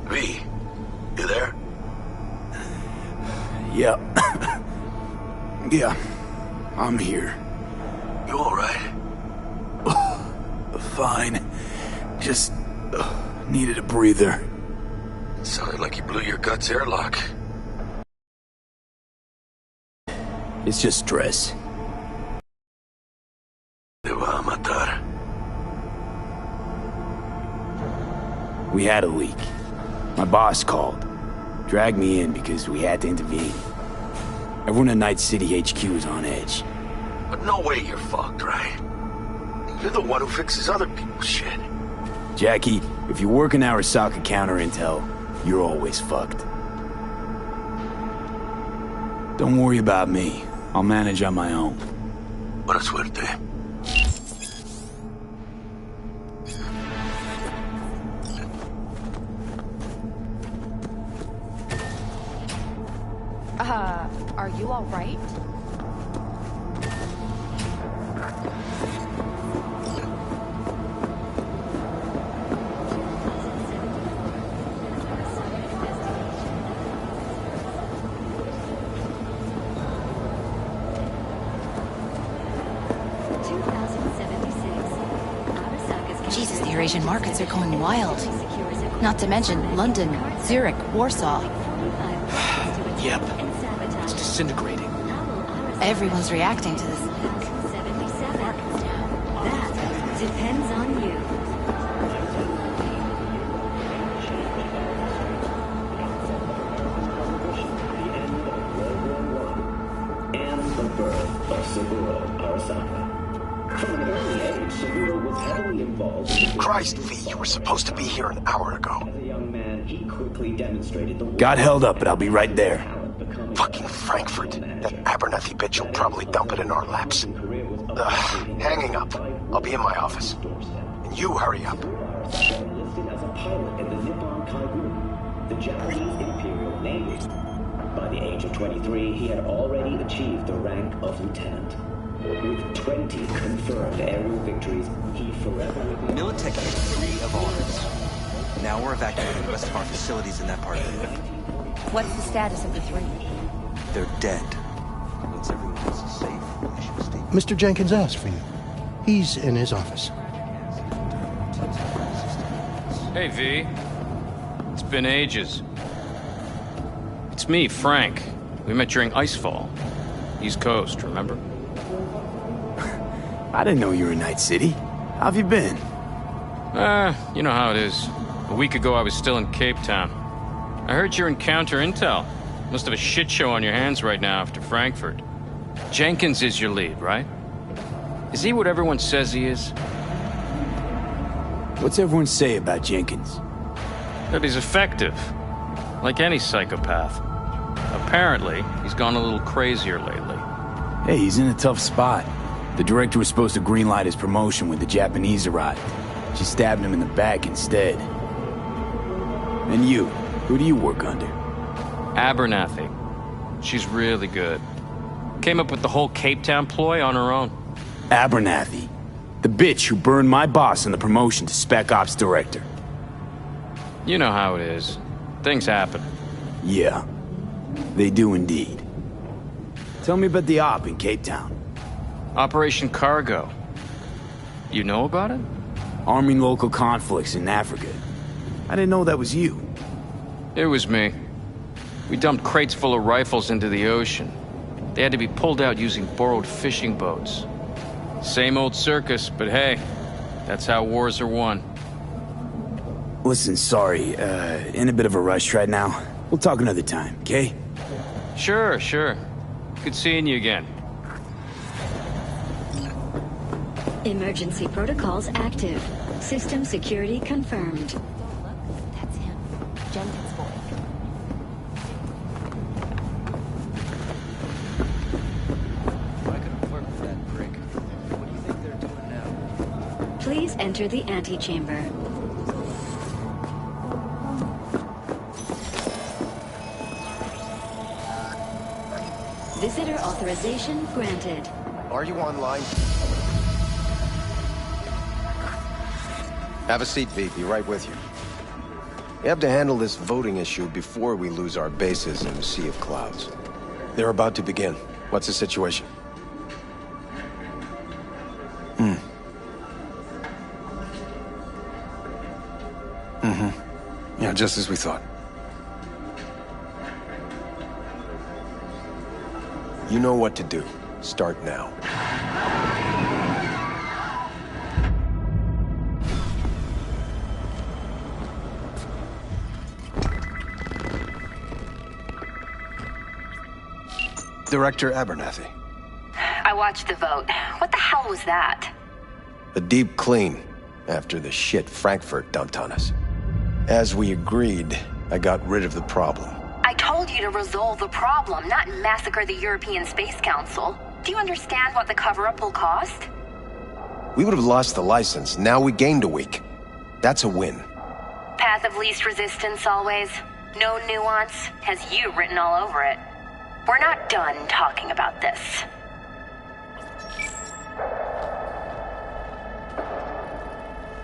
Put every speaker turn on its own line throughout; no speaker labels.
V, you there?
Yeah. Yeah, I'm here.
You alright?
Fine. Just needed a breather.
Sounded like you blew your guts airlock.
It's just stress.
Te va a matar.
We had a leak. My boss called. Dragged me in because we had to intervene. Everyone in Night City HQ is on edge.
But no way you're fucked, right? You're the one who fixes other people's shit.
Jackie, if you work in Arasaka counter intel, you're always fucked. Don't worry about me. I'll manage on my own.
Buena suerte.
Are you all right?
Jesus, the Eurasian markets are going wild. Not to mention London, Zurich, Warsaw.
Yep. It's disintegrating.
Everyone's reacting to this.
That depends on you.
And the birth of Saburo Arasaka. From an early age, Saburo was heavily involved in
Christ, V, you were supposed to be here an hour ago.
As a young man, he quickly demonstrated the
Got held up, but I'll be right there.
Fucking Frankfurt. That Abernathy bitch will probably dump it in our laps. Hanging up. I'll be in my office. And you hurry up.
Enlisted as a pilot in the Nippon Kaibu, the Japanese Imperial Navy. By the age of 23, he had already achieved the rank of lieutenant. With 20 confirmed aerial victories, he forever will be...
Militech hit 3 of ours. Now we're evacuating the rest of our facilities in that part of the world.
What's the status of the 3?
They're dead. Once everyone else is safe, we should stay.
Mr. Jenkins asked for you. He's in his office.
Hey, V. It's been ages. It's me, Frank. We met during Icefall. East Coast, remember?
I didn't know you were in Night City. How have you been?
You know how it is. A week ago, I was still in Cape Town. I heard you're in counter intel. Must have a shit show on your hands right now after Frankfurt. Jenkins is your lead, right? Is he what everyone says he is?
What's everyone say about Jenkins?
That he's effective. Like any psychopath. Apparently, he's gone a little crazier lately.
Hey, he's in a tough spot. The director was supposed to greenlight his promotion when the Japanese arrived. She stabbed him in the back instead. And you? Who do you work under?
Abernathy. She's really good. Came up with the whole Cape Town ploy on her own.
Abernathy. The bitch who burned my boss in the promotion to Spec Ops Director.
You know how it is. Things happen.
Yeah, they do indeed. Tell me about the op in Cape Town.
Operation Cargo. You know about it?
Arming local conflicts in Africa. I didn't know that was you.
It was me. We dumped crates full of rifles into the ocean. They had to be pulled out using borrowed fishing boats. Same old circus, but hey, that's how wars are won.
Listen, sorry, in a bit of a rush right now. We'll talk another time, okay?
Sure. Good seeing you again.
Emergency protocols active. System security confirmed.
That's him. Jenkins' boy.
I couldn't work with that prick. What do you think they're doing now?
Please enter the antechamber. Visitor authorization granted.
Are you online? Have a seat, V. Be right with you. We have to handle this voting issue before we lose our bases in a sea of clouds. They're about to begin. What's the situation? Yeah, just as we thought. You know what to do. Start now. Director Abernathy.
I watched the vote. What the hell was that?
A deep clean after the shit Frankfurt dumped on us. As we agreed, I got rid of the problem.
I told you to resolve the problem, not massacre the European Space Council. Do you understand what the cover-up will cost?
We would have lost the license. Now we gained a week. That's a win.
Path of least resistance always. No nuance. Has you written all over it. We're not done talking about this.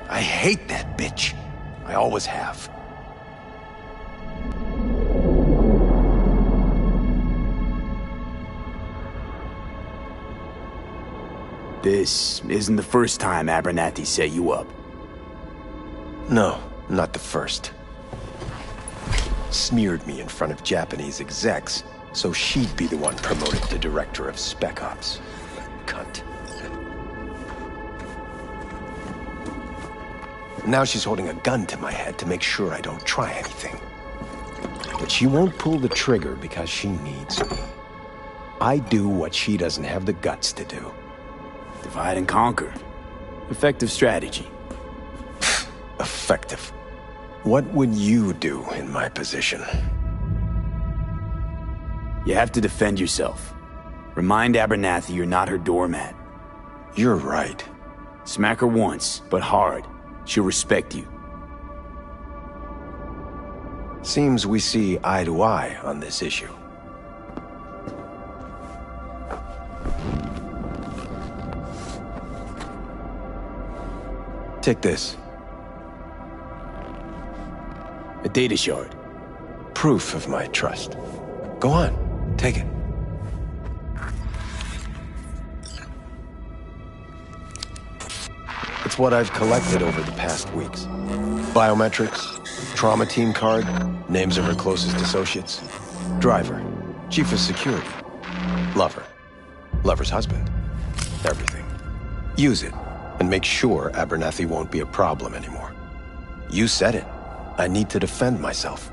I hate that bitch. I always have.
This isn't the first time Abernathy set you up.
No, not the first. Smeared me in front of Japanese execs, so she'd be the one promoted to director of Spec Ops. Cunt. Now she's holding a gun to my head to make sure I don't try anything. But she won't pull the trigger because she needs me. I do what she doesn't have the guts to do.
Divide and conquer. Effective strategy.
Effective. What would you do in my position?
You have to defend yourself. Remind Abernathy you're not her doormat.
You're right.
Smack her once, but hard. She'll respect you.
Seems we see eye to eye on this issue. Take this.
A data shard.
Proof of my trust. Go on, take it. It's what I've collected over the past weeks. Biometrics, trauma team card, names of her closest associates, driver, chief of security, lover, lover's husband, everything. Use it, and make sure Abernathy won't be a problem anymore. You said it. I need to defend myself.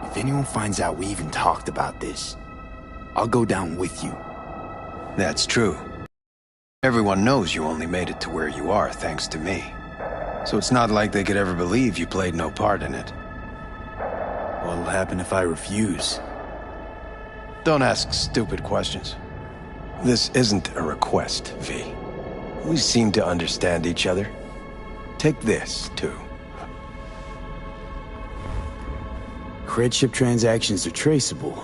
If anyone finds out we even talked about this, I'll go down with you.
That's true. Everyone knows you only made it to where you are thanks to me. So it's not like they could ever believe you played no part in it.
What'll happen if I refuse?
Don't ask stupid questions. This isn't a request, V. We seem to understand each other. Take this, too.
Cred ship transactions are traceable.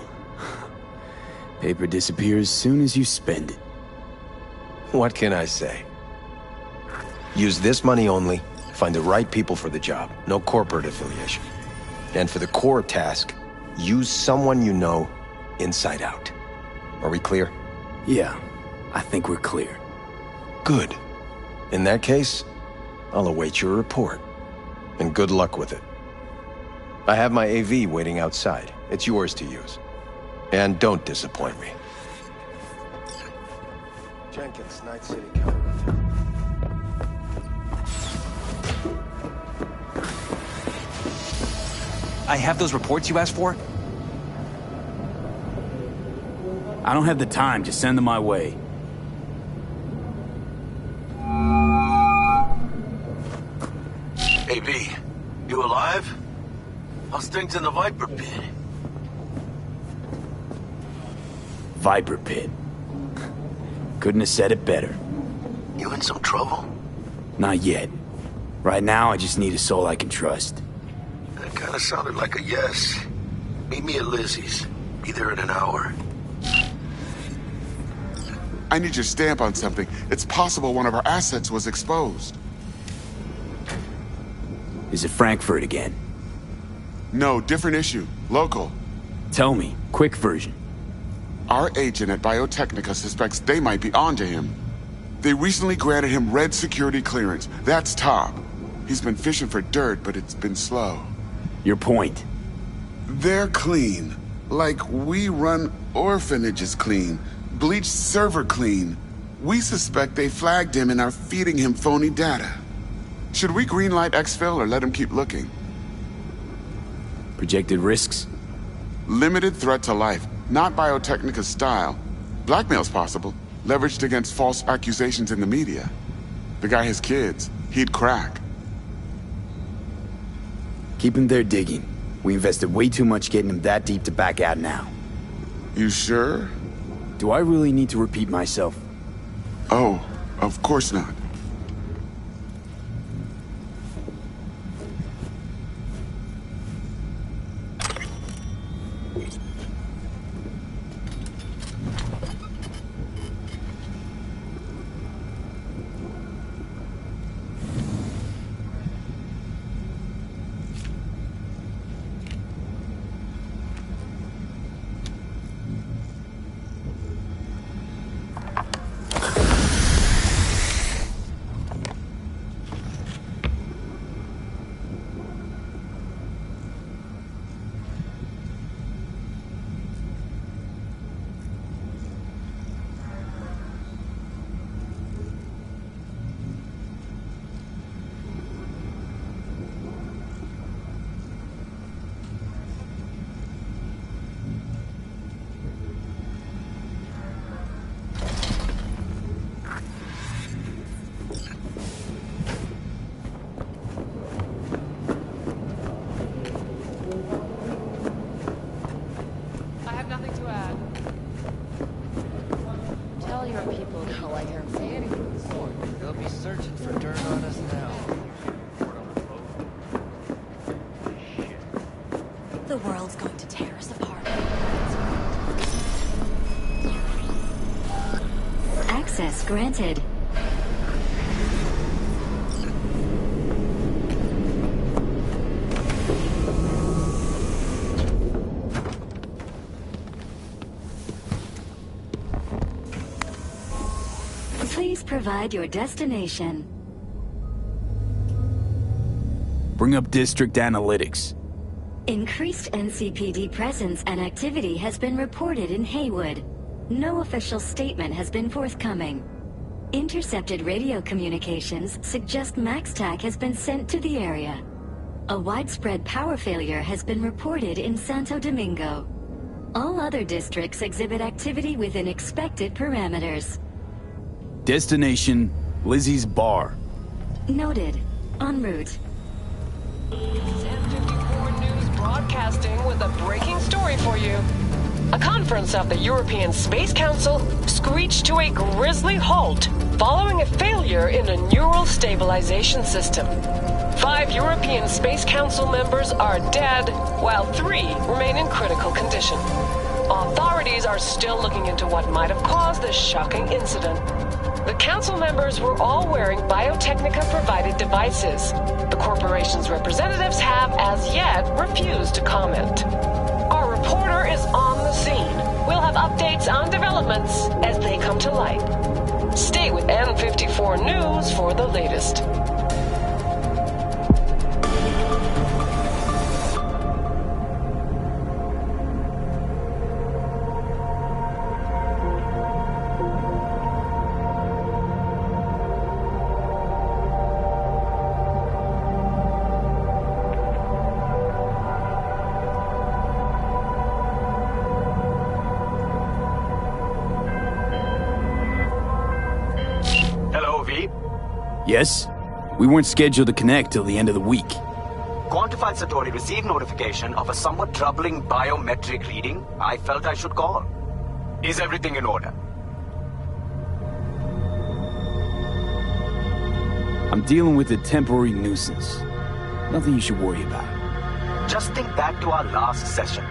Paper disappears as soon as you spend it.
What can I say? Use this money only, find the right people for the job, no corporate affiliation. And for the core task, use someone you know inside out. Are we clear?
Yeah, I think we're clear.
Good. In that case, I'll await your report. And good luck with it. I have my AV waiting outside. It's yours to use. And don't disappoint me. Jenkins, Night City County.
I have those reports you asked for?
I don't have the time, just send them my way.
Hey, V, you alive? How's things in the Viper Pit?
Viper Pit. Couldn't have said it better.
You in some trouble?
Not yet. Right now, I just need a soul I can trust.
That kind of sounded like a yes. Meet me at Lizzie's. Be there in an hour.
I need your stamp on something. It's possible one of our assets was exposed.
Is it Frankfurt again?
No, different issue. Local.
Tell me, quick version.
Our agent at Biotechnica suspects they might be onto him. They recently granted him red security clearance. That's top. He's been fishing for dirt, but it's been slow.
Your point?
They're clean. Like we run orphanages clean. Bleached server clean. We suspect they flagged him and are feeding him phony data. Should we greenlight exfil or let him keep looking?
Projected risks?
Limited threat to life. Not Biotechnica's style. Blackmail's possible. Leveraged against false accusations in the media. The guy has kids. He'd crack.
Keep him there digging. We invested way too much getting him that deep to back out now.
You sure?
Do I really need to repeat myself?
Oh, of course not.
Access granted. Please provide your destination.
Bring up district analytics.
Increased NCPD presence and activity has been reported in Haywood. No official statement has been forthcoming. Intercepted radio communications suggest MaxTac has been sent to the area. A widespread power failure has been reported in Santo Domingo. All other districts exhibit activity within expected parameters.
Destination, Lizzie's Bar.
Noted. En route.
San 54 News broadcasting with a breaking story for you. A conference of the European Space Council screeched to a grisly halt following a failure in a neural stabilization system. 5 European Space Council members are dead, while 3 remain in critical condition. Authorities are still looking into what might have caused this shocking incident. The council members were all wearing Biotechnica-provided devices. The corporation's representatives have, as yet, refused to comment. Our reporter is on the scene. We'll have updates on developments as they come to light. Stay with N54 News for the latest.
Yes? We weren't scheduled to connect till the end of the week.
Quantified Satori received notification of a somewhat troubling biometric reading. I felt I should call. Is everything in order?
I'm dealing with a temporary nuisance. Nothing you should worry about.
Just think back to our last session.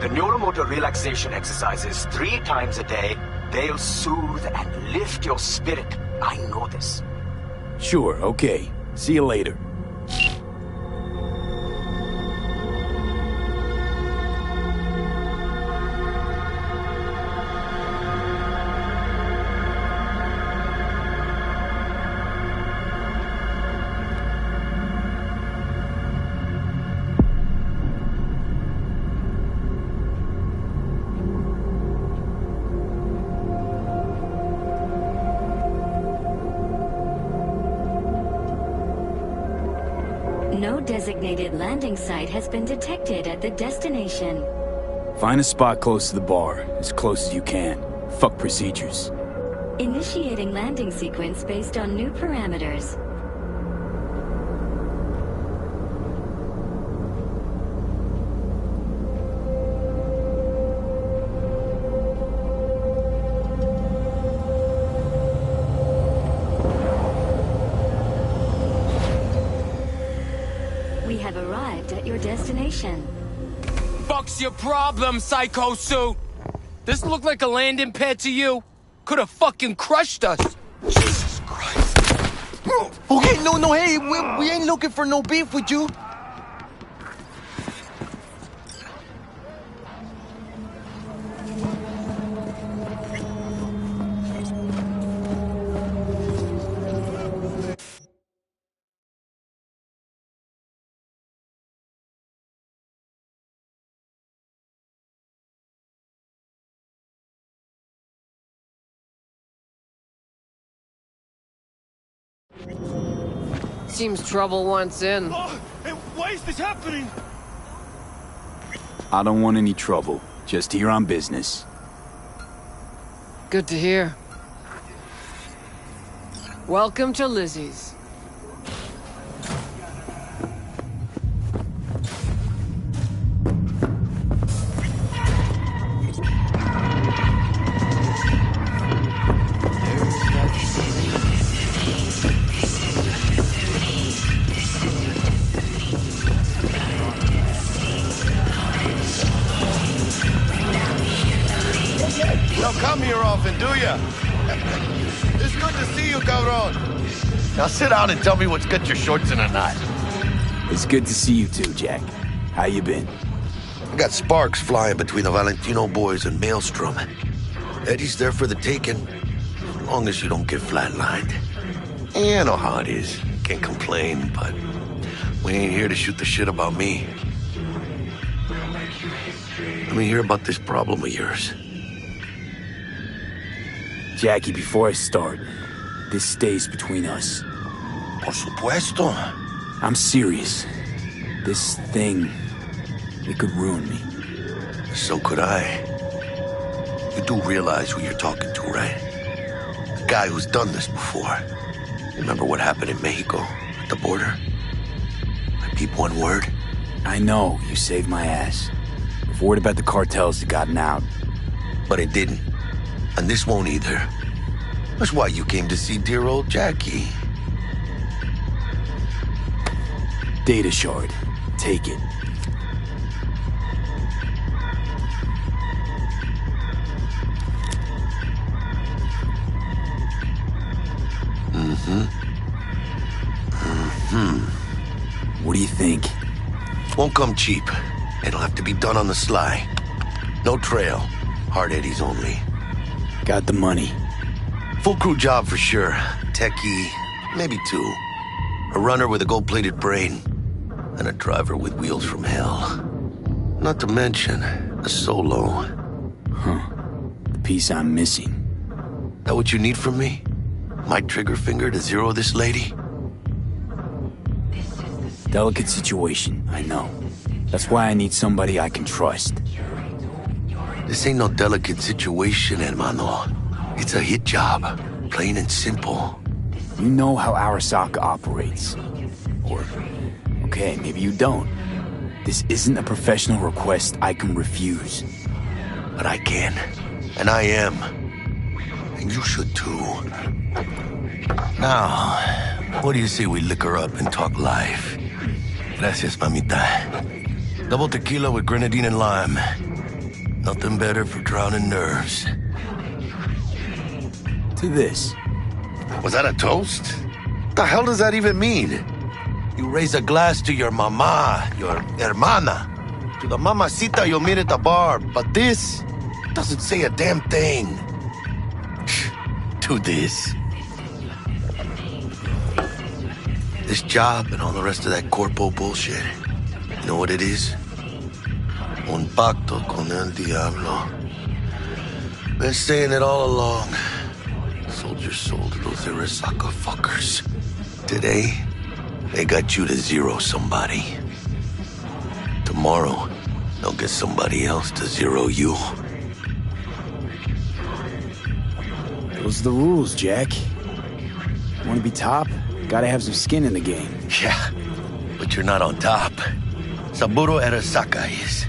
The neuromotor relaxation exercises 3 times a day, They'll soothe and lift your spirit. I know this.
Sure, okay. See you later.
No designated landing site has been detected at the destination.
Find a spot close to the bar, as close as you can. Fuck procedures.
Initiating landing sequence based on new parameters. We have arrived at your destination.
Fuck's your problem, Psycho Suit? This look like a landing pad to you? Could have fucking crushed us. Jesus Christ.
Okay, no, hey, we ain't looking for no beef with you.
Seems trouble wants in.
Why is this happening?
I don't want any trouble. Just here on business.
Good to hear. Welcome to Lizzie's.
Don't come here often, do ya? It's good to see you, cabron. Now sit down and tell me what's got your shorts in a knot.
It's good to see you too, Jack. How you been?
I got sparks flying between the Valentino boys and Maelstrom. Eddie's there for the taking, as long as you don't get flatlined. Yeah, I know how it is. Can't complain, but we ain't here to shoot the shit about me. Let me hear about this problem of yours.
Jackie, before I start, this stays between us.
Por supuesto.
I'm serious. This thing, it could ruin me.
So could I. You do realize who you're talking to, right? The guy who's done this before. Remember what happened in Mexico, at the border? I peep one word.
I know, you saved my ass. If word about the cartels had gotten out.
But it didn't. And this won't either. That's why you came to see dear old Jackie.
Data shard. Take it. What do you think?
Won't come cheap. It'll have to be done on the sly. No trail. Hard eddies only.
Got the money.
Full crew job for sure. Techie, maybe two. A runner with a gold-plated brain. And a driver with wheels from hell. Not to mention, a solo.
Huh. The piece I'm missing.
That what you need from me? My trigger finger to zero this lady?
Delicate situation, I know. That's why I need somebody I can trust.
This ain't no delicate situation, hermano. It's a hit job. Plain and simple.
You know how Arasaka operates. Or, okay, maybe you don't. This isn't a professional request I can refuse.
But I can. And I am. And you should too. Now, what do you say we liquor up and talk life? Gracias, mamita. Double tequila with grenadine and lime. Nothing better for drowning nerves.
To this.
Was that a toast? What the hell does that even mean? You raise a glass to your mama, your hermana. To the mamacita you'll meet at the bar, but this doesn't say a damn thing. To this. This job and all the rest of that corpo bullshit. You know what it is? Un pacto con el diablo. Been saying it all along. Sold your soul to those Arasaka fuckers. Today, they got you to zero somebody. Tomorrow, they'll get somebody else to zero you.
Those are the rules, Jack. Want to be top? Gotta have some skin in the game.
Yeah, but you're not on top. Saburo Arasaka is.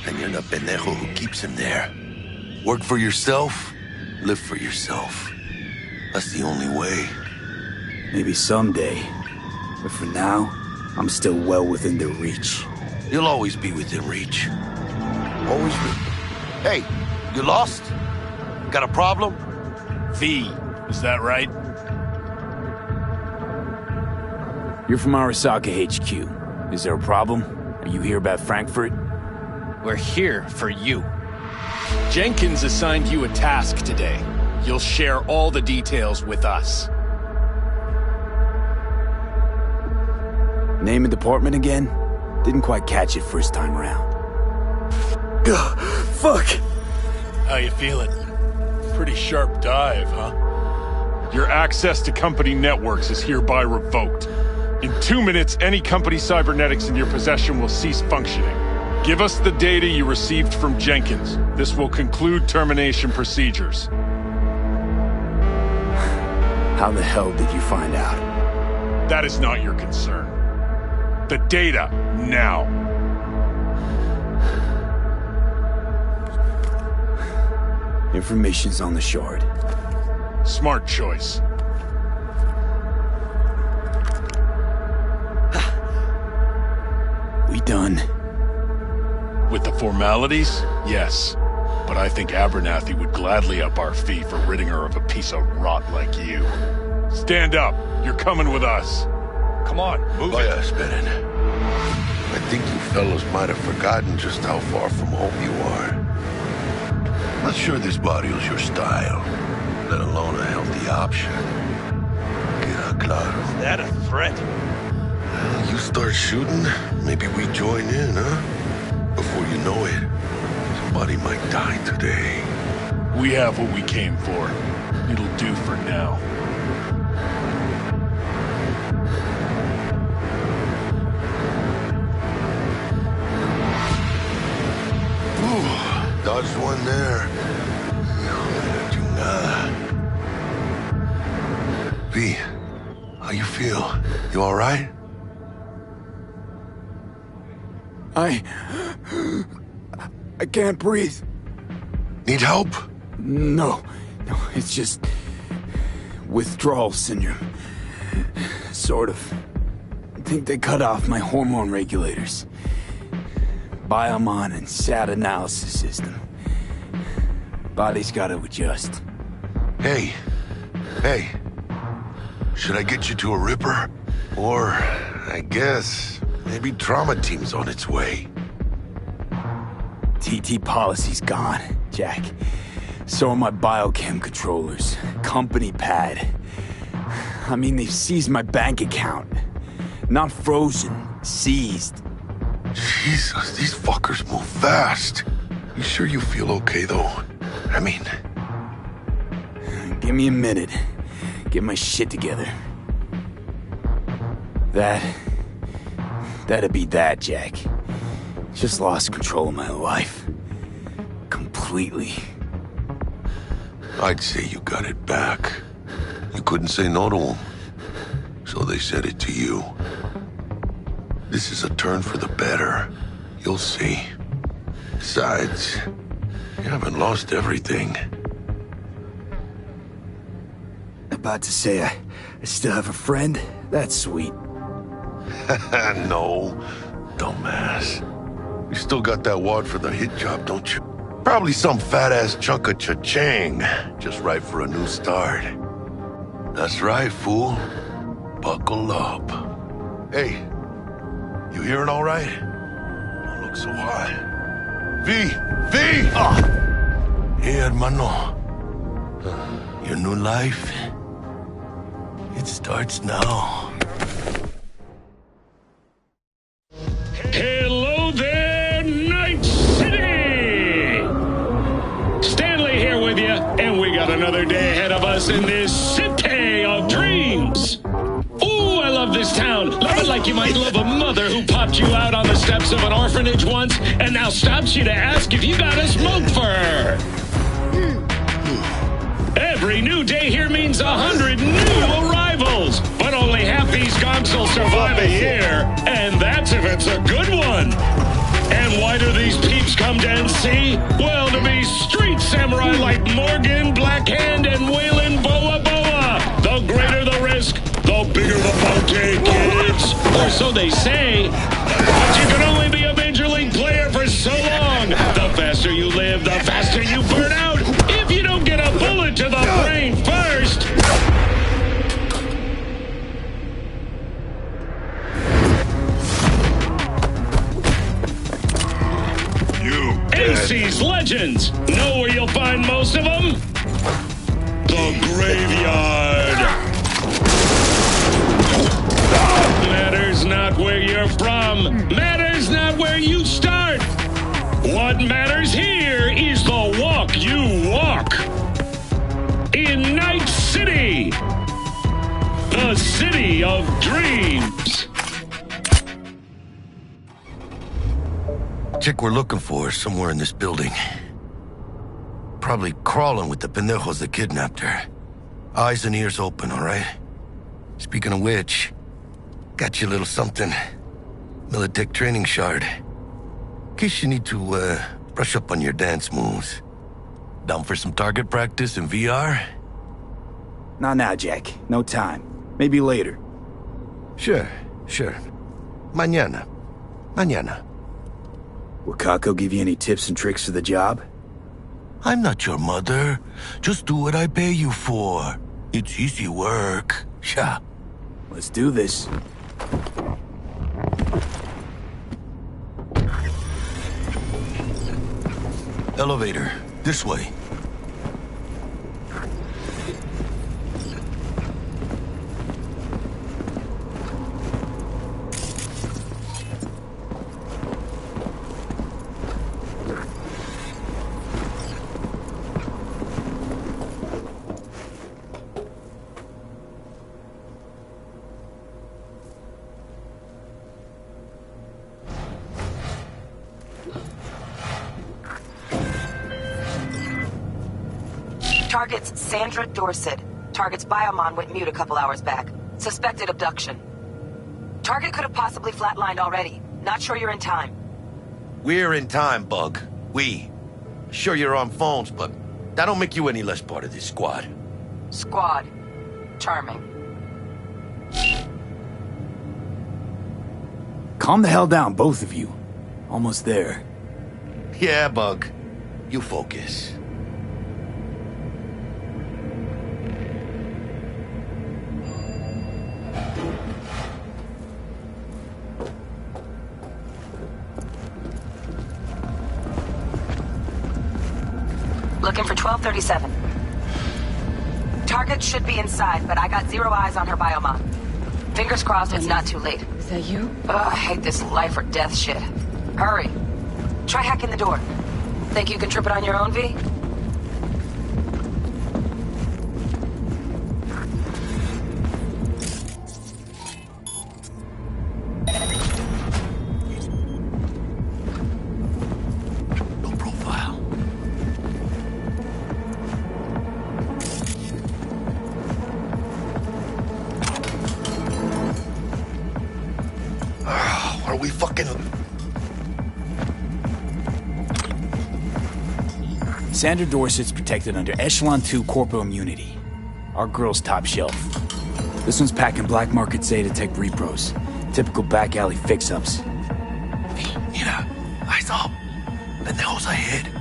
And you're the pendejo who keeps him there. Work for yourself, live for yourself. That's the only way.
Maybe someday. But for now, I'm still well within their reach.
You'll always be within reach. Always be. Hey, you lost? Got a problem?
V, is that right?
You're from Arasaka HQ. Is there a problem? Are you here about Frankfurt?
We're here for you. Jenkins assigned you a task today. You'll share all the details with us.
Name and department again? Didn't quite catch it first time around.
Fuck! How you feeling? Pretty sharp dive, huh?
Your access to company networks is hereby revoked. In 2 minutes, any company cybernetics in your possession will cease functioning. Give us the data you received from Jenkins. This will conclude termination procedures.
How the hell did you find out?
That is not your concern. The data, now.
Information's on the shard.
Smart choice.
We done?
With the formalities, yes. But I think Abernathy would gladly up our fee for ridding her of a piece of rot like you. Stand up. You're coming with us. Come on, move it.
Bennett. I think you fellows might have forgotten just how far from home you are. Not sure this barrio's your style, let alone a healthy option. Queda claro.
Is that a threat?
Well, you start shooting, maybe we join in, huh? Before you know it, somebody might die today.
We have what we came for. It'll do for now.
Ooh, dodged one there. V, how you feel? You all right?
I can't breathe.
Need help?
No, it's just withdrawal syndrome. Sort of. I think they cut off my hormone regulators. Biomon and SAT analysis system. Body's gotta adjust.
Hey. Should I get you to a Ripper? Or, I guess, maybe trauma team's on its way.
TT policy's gone, Jack. So are my biochem controllers. Company pad. I mean, they've seized my bank account. Not frozen, seized.
Jesus, these fuckers move fast. You sure you feel okay, though? I mean...
Give me a minute. Get my shit together. That'd be that, Jack. Just lost control of my life. Completely.
I'd say you got it back. You couldn't say no to them. So they said it to you. This is a turn for the better. You'll see. Besides, you haven't lost everything.
About to say I still have a friend? That's sweet.
No, dumbass. You still got that wad for the hit job, don't you? Probably some fat-ass chunk of cha-ching, just right for a new start. That's right, fool. Buckle up. Hey, you hearing all right? Don't look so hot. V! Hey, hermano. Your new life, it starts now.
Hello there, Night City! Stanley here with you, and we got another day ahead of us in this city of dreams. Ooh, I love this town. Love it like you might love a mother who popped you out on the steps of an orphanage once and now stops you to ask if you got a smoke for her. Every new day here means 100 new arrivals, but only half these gonks will survive a year, and that's if it's a good one. And why do these peeps come to NC? Well, to be street samurai like Morgan, Blackhand, and Waylon Boa Boa. The greater the risk, the bigger the bounty, kids. Or so they say. But you can only be a Major League player for so long. The faster you live, the faster you burn out. If you don't get a bullet to the brain first. NC's legends. Know where you'll find most of them? The graveyard. Matters not where you're from. Matters not where you start. What matters here is the walk you walk. In Night City. The city of dreams.
Chick we're looking for is somewhere in this building. Probably crawling with the pendejos that kidnapped her. Eyes and ears open, all right? Speaking of which, got you a little something. Militech training shard. In case you need to, brush up on your dance moves. Down for some target practice in VR?
Not now, Jack. No time. Maybe later.
Sure. Mañana.
Will Kako give you any tips and tricks for the job?
I'm not your mother. Just do what I pay you for. It's easy work. Yeah.
Let's do this.
Elevator. This way.
Target's Sandra Dorset. Target's biomon went mute a couple hours back. Suspected abduction. Target could have possibly flatlined already. Not sure you're in time.
We're in time, Bug. We. Sure you're on phones, but that don't make you any less part of this squad.
Squad. Charming.
Calm the hell down, both of you. Almost there.
Yeah, Bug. You focus.
Looking for 1237. Target should be inside, but I got zero eyes on her biomon. Fingers crossed it's not too late.
Is that you?
Ugh, I hate this life or death shit. Hurry. Try hacking the door. Think you can trip it on your own, V?
Sandra Dorset's protected under Echelon 2 corpo immunity. Our girl's top shelf. This one's packing black market Zeta-Tech repros. Typical back alley fix-ups.
Hey, mira, eyes up. Pendejos ahead.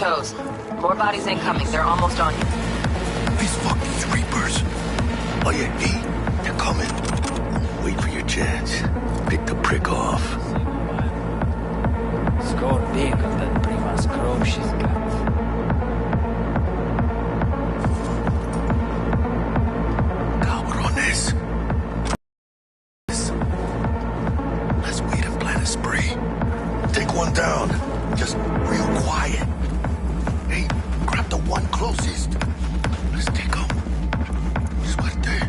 toes. More bodies incoming. They're almost on you.
These fucking reapers. Oh yeah, V, they're coming. Wait for your chance. Pick the prick off.
Score big on that Prima's crow she's got.
Cabrones. Let's wait and plan a spree. Take one down. Just real quiet. Hey, grab the one closest. Let's take him. Suerte.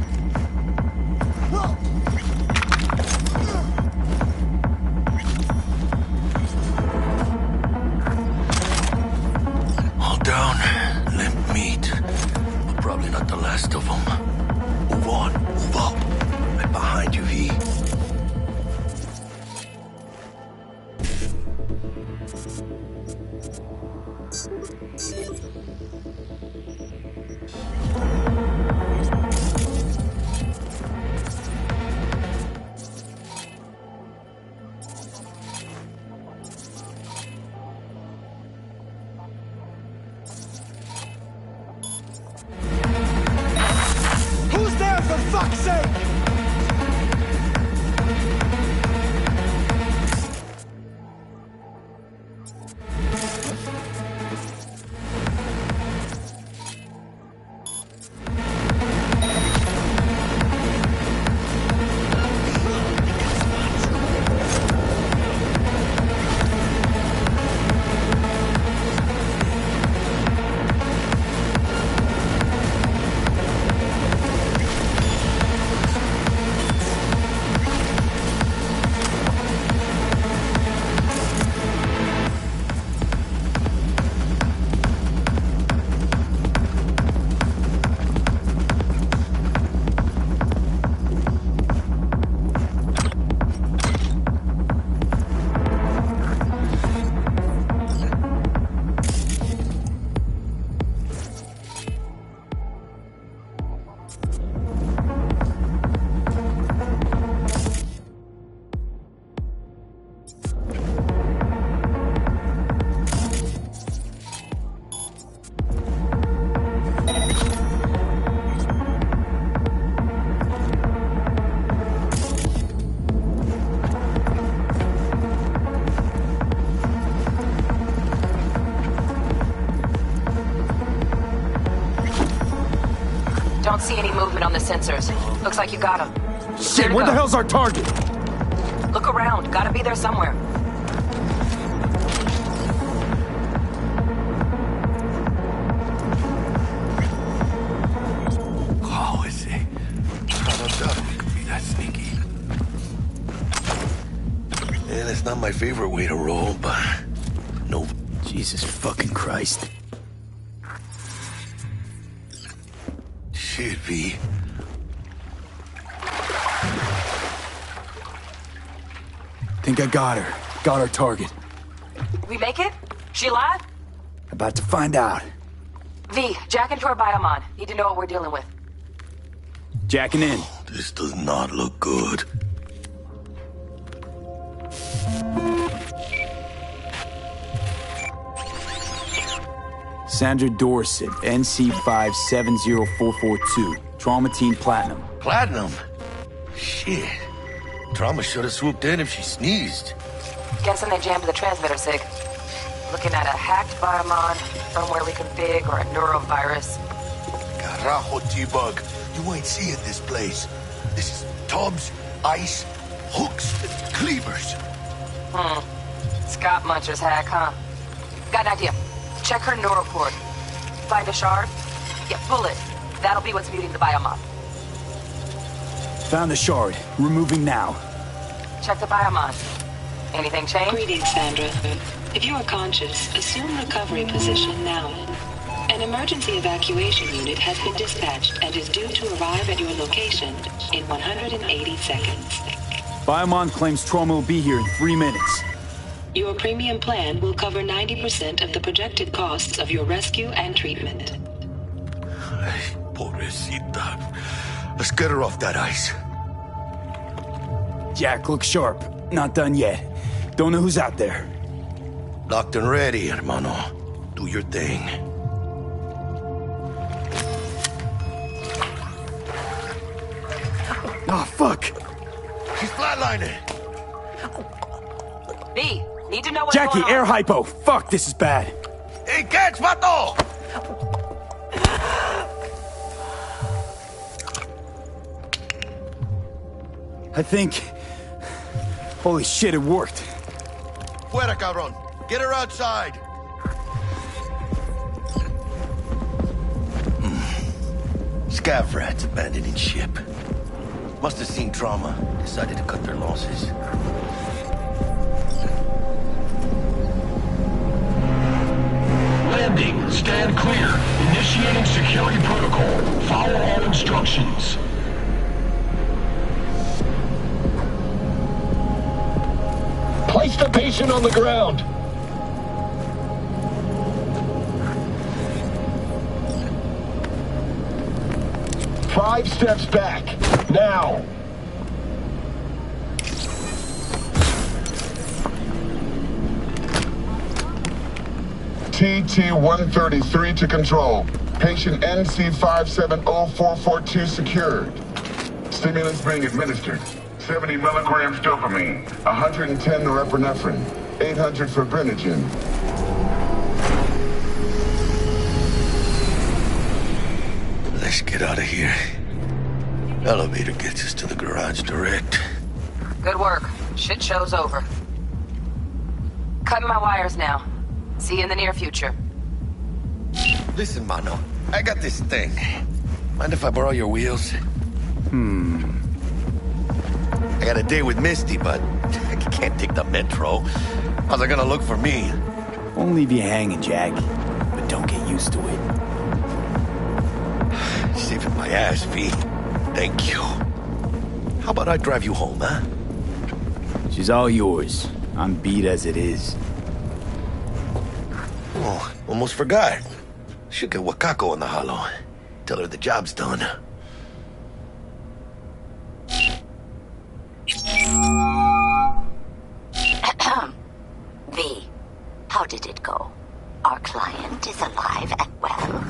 All down. Limp meat. But probably not the last of them. Move on. Move up. Right behind you, V.
Who's there, for fuck's sake?
Don't see any movement on the sensors. Looks like you got him.
Shit, where the hell's our target?
Look around. Gotta be there somewhere.
Oh, is it? Could be that sneaky. And it's not my favorite way to roll, but no.
Jesus fucking Christ.
Shit, V.
Think I got her. Got our target.
We make it? She alive?
About to find out.
V, jack into her biomon. Need to know what we're dealing with.
Jacking in.
This does not look good.
Sandra Dorset, NC570442. Trauma Team Platinum.
Platinum? Shit. Trauma should have swooped in if she sneezed.
Guessing they jammed the transmitter, Sig. Looking at a hacked biomon, firmware reconfig, or a neurovirus.
Carajo, T-Bug. You ain't seeing this place. This is tubs, ice, hooks, cleavers.
Scott Muncher's hack, huh? Got an idea. Check her neuroport. Find a shard? Yeah, pull it. That'll be what's muting the biomon.
Found the shard. Removing now.
Check the biomon. Anything change?
Greetings, Sandra. If you are conscious, assume recovery position now. An emergency evacuation unit has been dispatched and is due to arrive at your location in 180 seconds.
Biomon claims trauma will be here in 3 minutes.
Your premium plan will cover 90% of the projected costs of your rescue and treatment.
Pobrecita. Let's get her off that ice.
Jack, look sharp. Not done yet. Don't know who's out there.
Locked and ready, hermano. Do your thing.
Oh, fuck!
She's flatlining.
B, need to know what's
Jackie,
going on.
air hypo! Fuck, this is bad.
Hey, catch, vato!
I think... Holy shit, it worked.
Fuera, cabrón. Get her outside. Scav rats abandoning ship. Must have seen trauma. Decided to cut their losses.
Landing. Stand clear. Initiating security protocol. Follow all instructions. Place the patient on the ground. Five steps back. Now.
TT-133 to control. Patient NC570442 secured. Stimulants being administered. 70 milligrams dopamine, 110 norepinephrine, 800 fibrinogen.
Let's get out of here. Elevator gets us to the garage direct.
Good work. Shit show's over. Cutting my wires now. See you in the near future.
Listen, mano. I got this thing. Mind if I borrow your wheels? I got a date with Misty, but I can't take the metro. How's it gonna look for me?
Won't leave you hanging, Jack. But don't get used to it.
Saving my ass, V. Thank you. How about I drive you home, huh?
She's all yours. I'm beat as it is.
Oh, almost forgot. Should get Wakako in the hollow. Tell her the job's done.
V, how did it go? Our client is alive and well.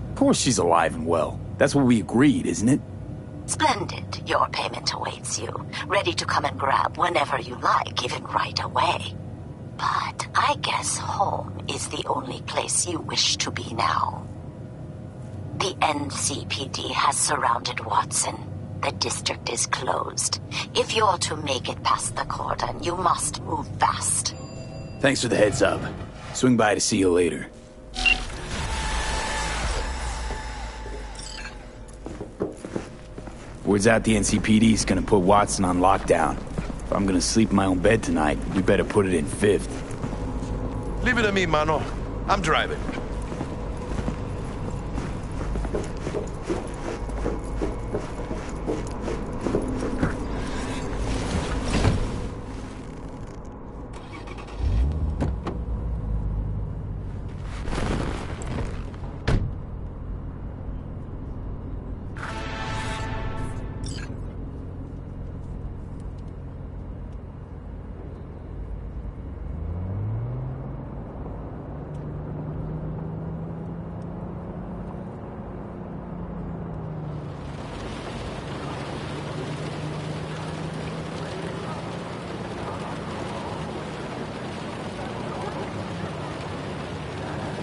Of course she's alive and well. That's what we agreed, isn't it?
Splendid. Your payment awaits you. Ready to come and grab whenever you like, even right away. But I guess home is the only place you wish to be now. The NCPD has surrounded Watson. The district is closed. If you're to make it past the cordon, you must move fast.
Thanks for the heads up. Swing by to see you later. Word's out the NCPD's gonna put Watson on lockdown. If I'm gonna sleep in my own bed tonight, we better put it in fifth.
Leave it to me, mano. I'm driving.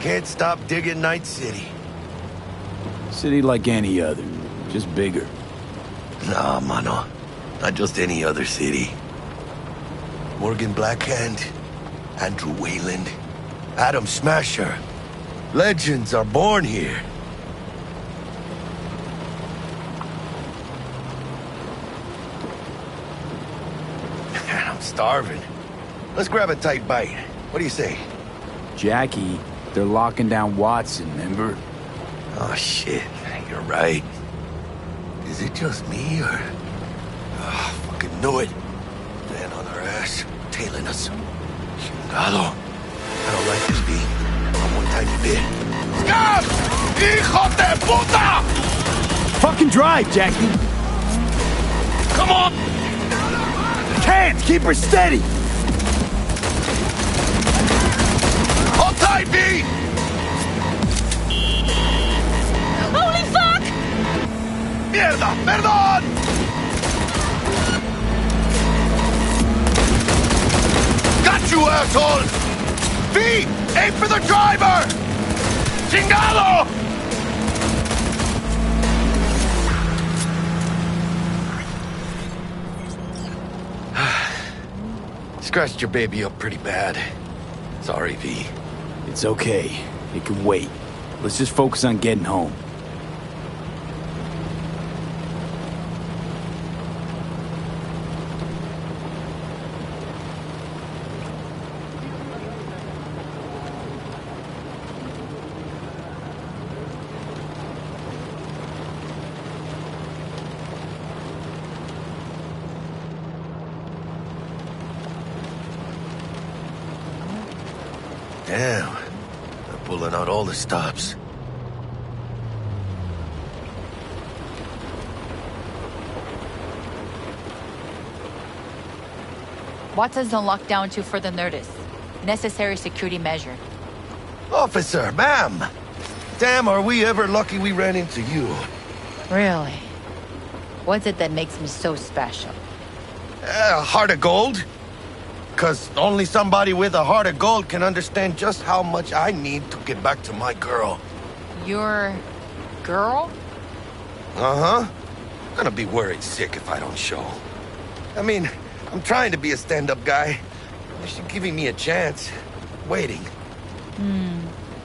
Can't stop digging Night City.
City like any other, just bigger.
Nah, mano. Not just any other city. Morgan Blackhand, Andrew Wayland, Adam Smasher. Legends are born here. I'm starving. Let's grab a tight bite. What do you say?
Jackie, they're locking down Watson, remember?
Oh, shit. You're right. Is it just me, or... Oh, fucking knew it. Man on our ass, tailing us. Chingado. I don't like this beat. Not one tiny bit. Scab! Hijo de puta!
Fucking drive, Jackie!
Come on!
Can't! Keep her steady!
asshole! V! Aim for the driver! Chingado! Scratched your baby up pretty bad. Sorry, V.
It's okay. It can wait. Let's just focus on getting home.
Damn. They're pulling out all the stops.
Watson's on lockdown to further notice. Necessary security measure.
Officer, ma'am! Damn, are we ever lucky we ran into you.
Really? What's it that makes me so special?
Heart of gold? 'Cause only somebody with a heart of gold can understand just how much I need to get back to my girl.
Your... girl?
Uh-huh. Gonna be worried sick if I don't show. I mean, I'm trying to be a stand-up guy. She's giving me a chance. Waiting.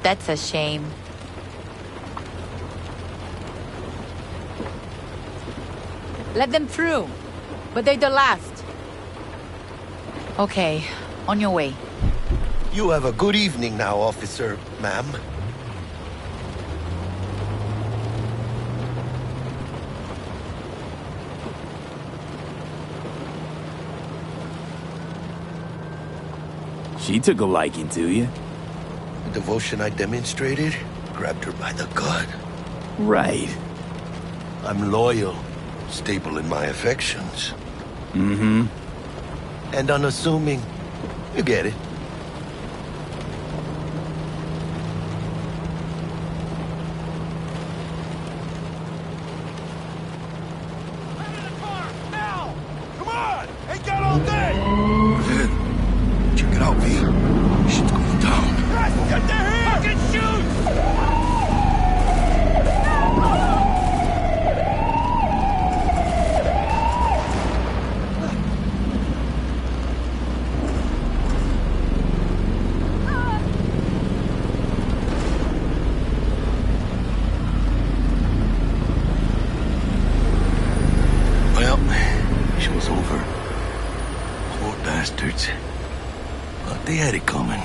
That's a shame. Let them through. But they're the last. Okay, on your way.
You have a good evening now, officer, ma'am.
She took a liking to you.
The devotion I demonstrated grabbed her by the gut.
Right.
I'm loyal, stable in my affections.
Mm-hmm.
And unassuming. You get it.
Come on! Ain't got all day!
Check it out, V. Shit's going down.
Guys, get there here! Fucking shoot!
Well, show's over. Poor bastards. But they had it coming.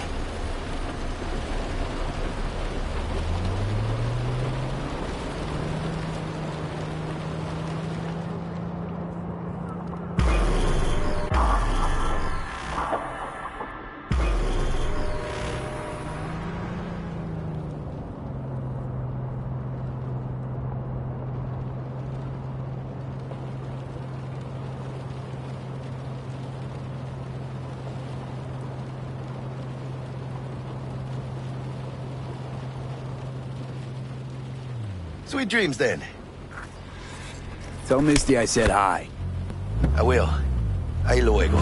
Sweet dreams, then.
Tell Misty I said hi.
I will. Ahí luego.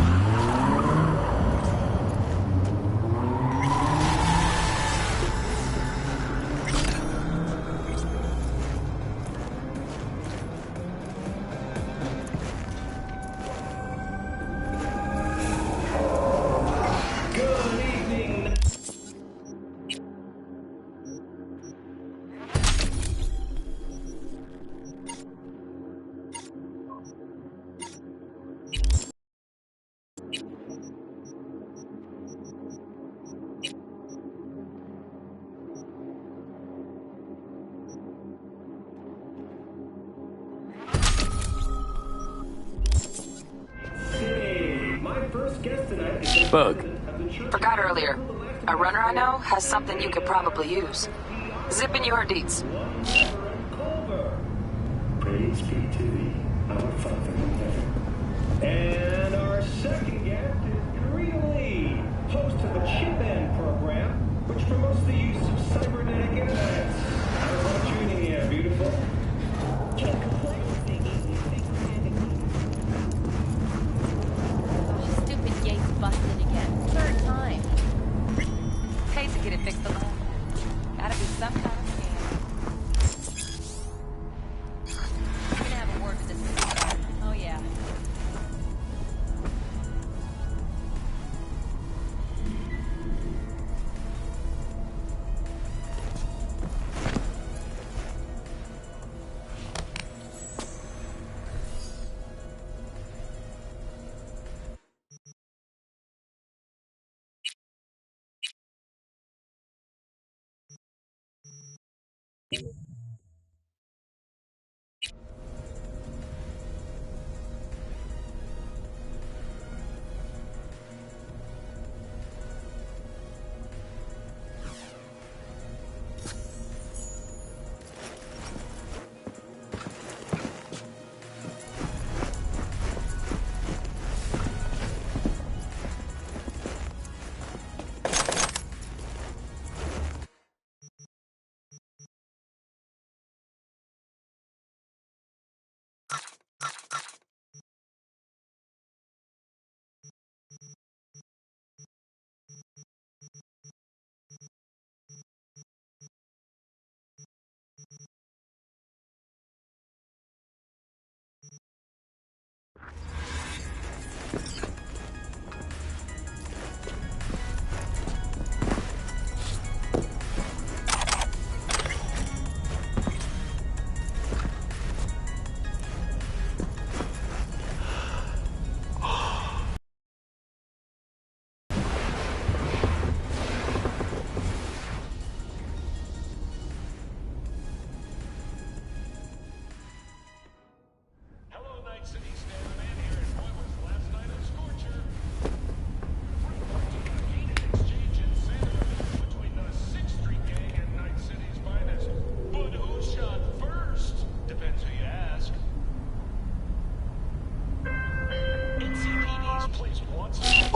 Bug.
Forgot earlier. A runner I know has something you could probably use. Zip in your deets.
Praise be to thee, our Father in heaven. And our second guest is Greeley, host of the Chip In program, which promotes the use of cybernetic implants. How's that treating you, beautiful?
Stupid gate's busted again. Third time.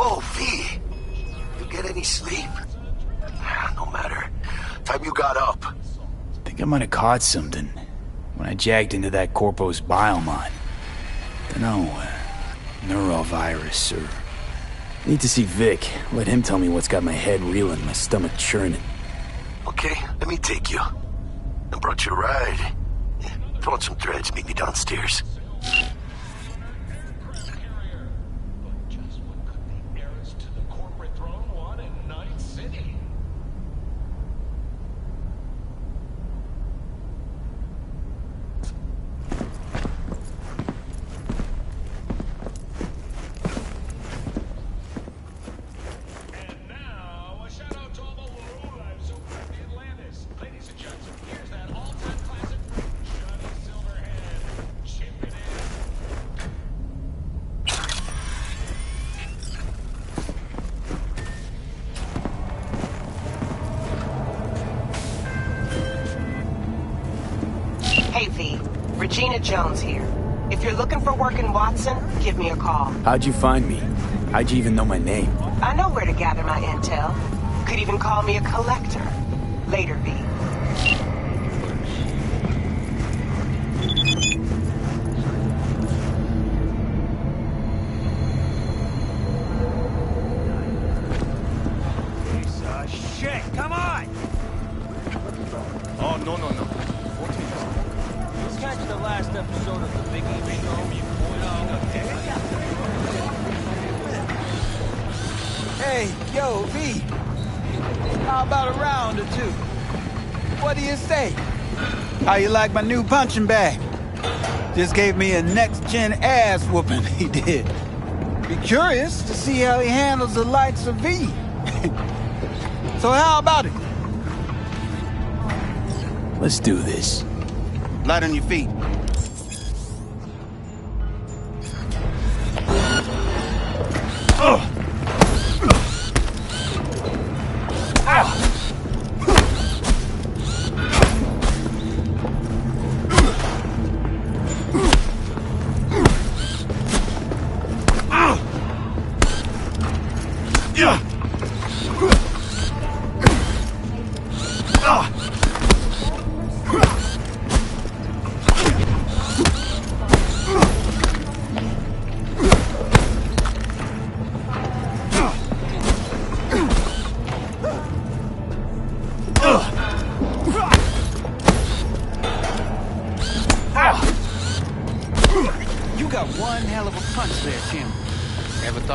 Oh, V! You get any sleep? No matter. Time you got up.
Think I might have caught something when I jacked into that corpo's biomon. Dunno, neurovirus or... Need to see Vic. Let him tell me what's got my head reeling, my stomach churning.
Okay, let me take you. I brought you a ride. Throw on some threads, meet me downstairs.
Hey, V. Regina Jones here. If you're looking for work in Watson, give me a call.
How'd you find me? How'd you even know my name?
I know where to gather my intel. Could even call me a collector. Later, V.
Shit, come on!
Oh, no.
You'll catch the last episode of the Big E Show.
Hey, yo, V. How about a round or two? What do you say? How you like my new punching bag? Just gave me a next-gen ass whooping, he did. Be curious to see how he handles the likes of V. So how about it?
Let's do this.
Light on your feet.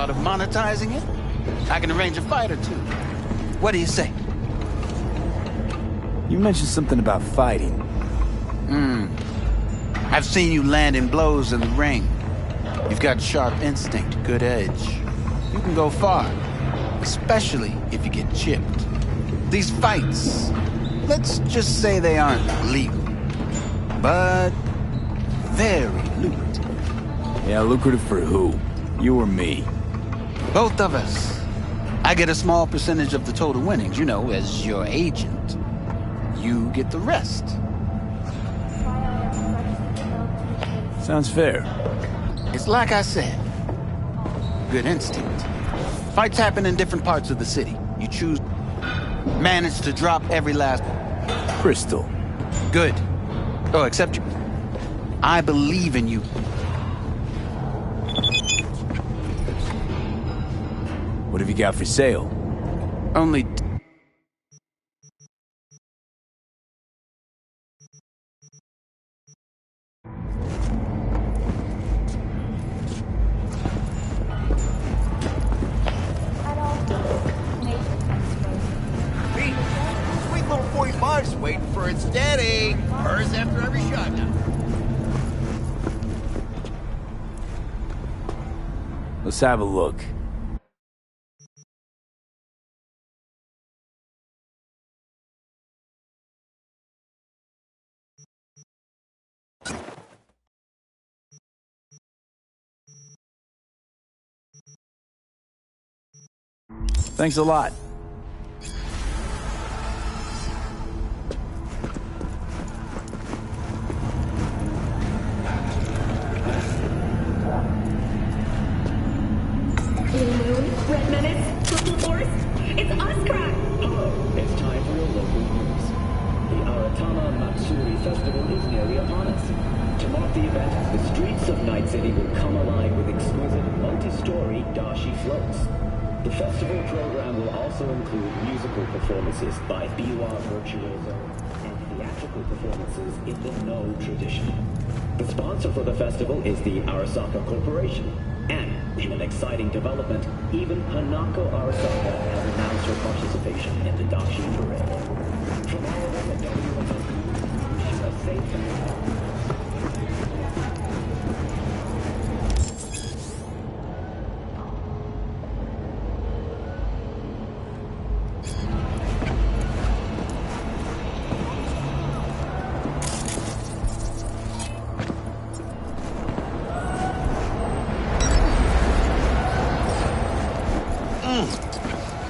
Monetizing it? I can arrange a fight or two. What do you say?
You mentioned something about fighting.
I've seen you landing blows in the ring. You've got sharp instinct, good edge. You can go far, especially if you get chipped. These fights, Let's just say they aren't legal, but very lucrative.
Yeah, lucrative for who? You or me?
Both of us. I get a small percentage of the total winnings, you know, as your agent. You get the rest.
Sounds fair.
It's like I said. Good instinct. Fights happen in different parts of the city. You choose... manage to drop every last...
Crystal.
Good. Oh, except you. I believe in you.
What have you got for sale?
Only...
Sweet little 45's waiting for its daddy. Hers after every shot now.
Let's have a look. Thanks a lot.
Red Menace, Purple Force, it's us, Crack!
Hello, it's time for your local news. The Aratama Matsuri Festival is nearly upon us. To mark the event, the streets of Night City will come alive with exquisite multi-story dashi floats. The festival program will also include musical performances by biwa virtuoso and theatrical performances in the No tradition. The sponsor for the festival is the Arasaka Corporation. And, in an exciting development, even Hanako Arasaka has announced her participation in the Dashi Parade. From all of us at WFSB, wish you a safe and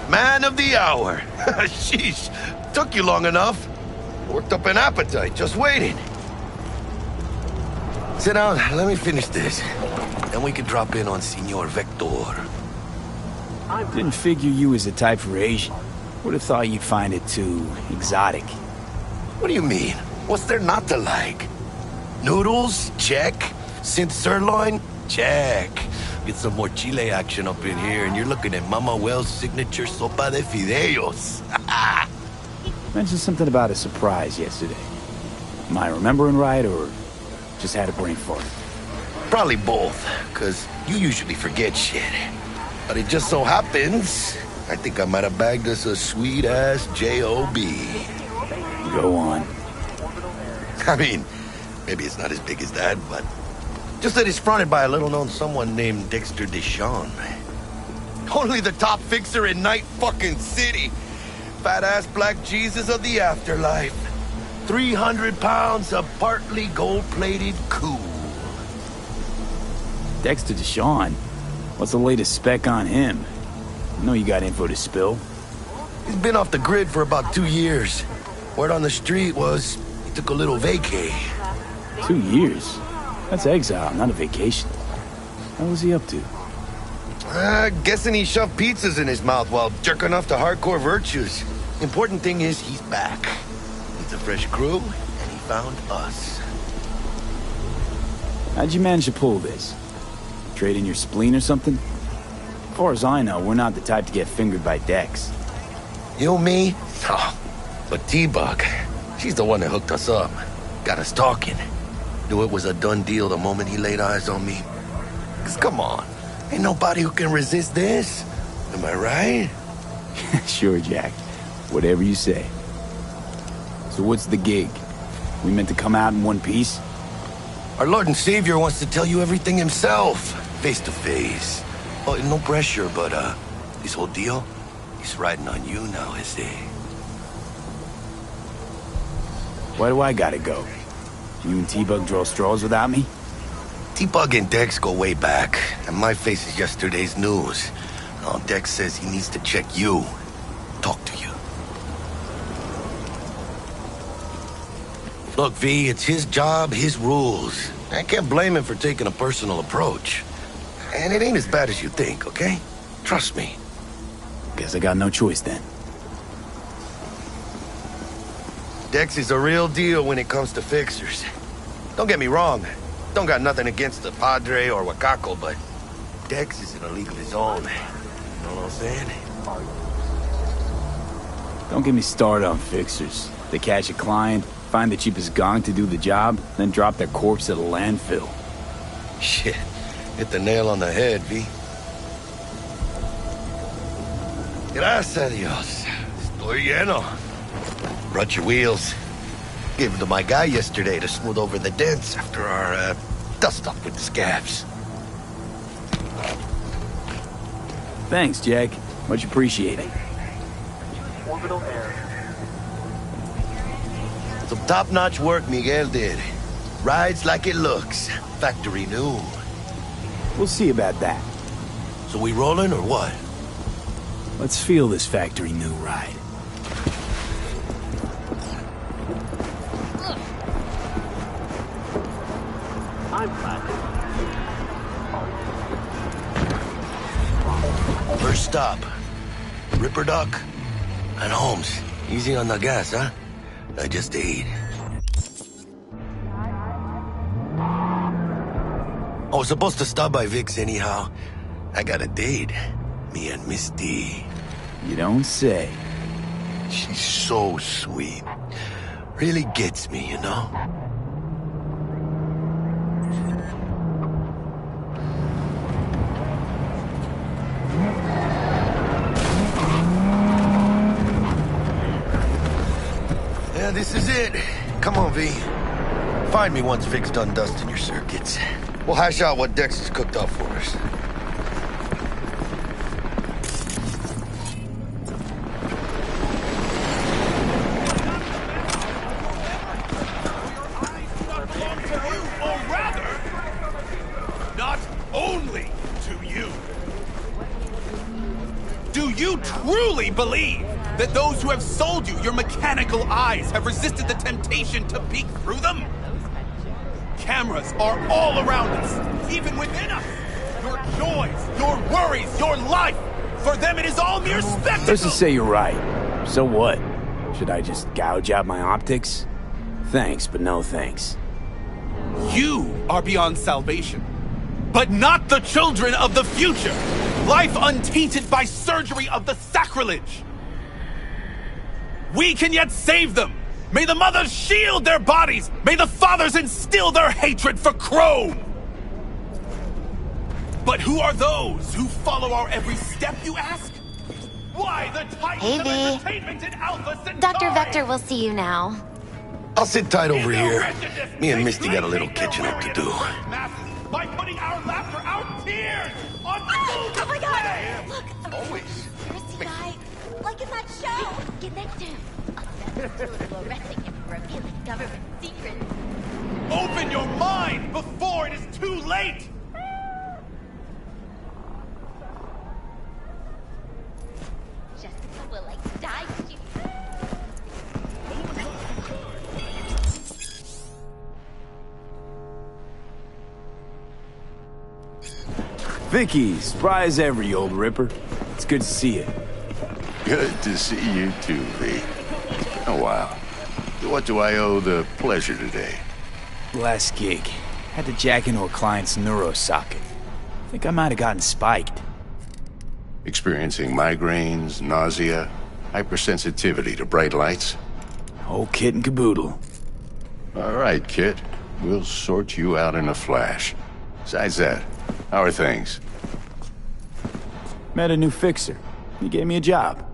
Man of the hour. Sheesh, took you long enough. Worked up an appetite, just waiting. Sit down, let me finish this. Then we can drop in on Senor Vector.
Didn't figure you was the type for Asian. Would have thought you'd find it too exotic.
What do you mean? What's there not to like? Noodles? Check. Synth sirloin? Check. Get some more Chile action up in here, and you're looking at Mama Wells' signature sopa de fideos.
Mentioned something about a surprise yesterday. Am I remembering right, or just had a brain fart?
Probably both, because you usually forget shit. But it just so happens, I think I might have bagged us a sweet-ass J.O.B.
Go on.
I mean, maybe it's not as big as that, but... just that it's fronted by a little-known someone named Dexter Deshawn. Only the top fixer in Night fucking City. Fat-ass black Jesus of the afterlife. 300 pounds of partly gold-plated cool.
Dexter Deshawn? What's the latest spec on him? I know you got info to spill.
He's been off the grid for about 2 years. Word on the street was he took a little vacay.
2 years? That's exile, not a vacation. What was he up to?
Guessing he shoved pizzas in his mouth while jerking off to hardcore virtues. Important thing is he's back. Needs a fresh crew, and he found us.
How'd you manage to pull this? Trade in your spleen or something? As far as I know, we're not the type to get fingered by Dex.
You, me? Oh, but T-Bug, she's the one that hooked us up. Got us talking. Knew it was a done deal the moment he laid eyes on me. 'Cause come on, ain't nobody who can resist this. Am I right?
Sure, Jack. Whatever you say. So what's the gig? We meant to come out in one piece?
Our Lord and Savior wants to tell you everything himself, face to face. Oh, no pressure, but this whole deal, he's riding on you now, is he?
Why do I gotta go? You and T-Bug draw straws without me?
T-Bug and Dex go way back, and my face is yesterday's news. Oh, Dex says he needs to check you. Talk to you. Look, V, it's his job, his rules. I can't blame him for taking a personal approach. And it ain't as bad as you think, okay? Trust me.
Guess I got no choice then.
Dex is a real deal when it comes to fixers. Don't get me wrong. Don't got nothing against the Padre or Wakako, but Dex is in a league of his own. You know what I'm saying?
Don't get me started on fixers. They catch a client, find the cheapest gong to do the job, then drop their corpse at a landfill.
Shit. Hit the nail on the head, V. Gracias a Dios. Estoy lleno. Brought your wheels. Gave them to my guy yesterday to smooth over the dents after our, dust-up with the scabs.
Thanks, Jack. Much appreciated.
Orbital air.
Some top-notch work Miguel did. Rides like it looks. Factory new.
We'll see about that.
So we rolling or what?
Let's feel this factory new ride.
I'm fine.
First stop. Ripper Duck and Holmes. Easy on the gas, huh? I just ate. I was supposed to stop by Vic's anyhow. I got a date. Me and Miss D.
You don't say.
She's so sweet. Really gets me, you know? Yeah, this is it. Come on, V. Find me once Vic's done dusting your circuits. We'll hash out what Dex has cooked up for us.
Not only to you. Do you truly believe that those who have sold you your mechanical eyes have resisted the temptation to peek through them? Cameras are all around us, even within us. Your joys, your worries, your life. For them, it is all mere spectacle.
Let's just say you're right. So what? Should I just gouge out my optics? Thanks, but no thanks.
You are beyond salvation, but not the children of the future. Life untainted by surgery of the sacrilege. We can yet save them. May the mothers shield their bodies. May the fathers instill their hatred for Chrome. But who are those who follow our every step, you ask? Why the titans of entertainment in Alpha Centauri?
Dr. Vector will see you now.
I'll sit tight over here. Me and Misty got a little catching up to do.
By putting our laughter, our tears on
Oh my god! Look!
Always.
There's the guy, like in that show! Get next to him. Arresting him for revealing government secrets.
Open your mind before it is too late!
Jessica will die.
Vicky, surprise every old ripper. It's good to see you.
Good to see you too, V. Oh, wow. What do I owe the pleasure today?
Last gig. Had to jack into a client's neuro socket. Think I might have gotten spiked.
Experiencing migraines, nausea, hypersensitivity to bright lights?
Whole kit and caboodle.
All right, kid. We'll sort you out in a flash. Besides that, how are things?
Met a new fixer. He gave me a job.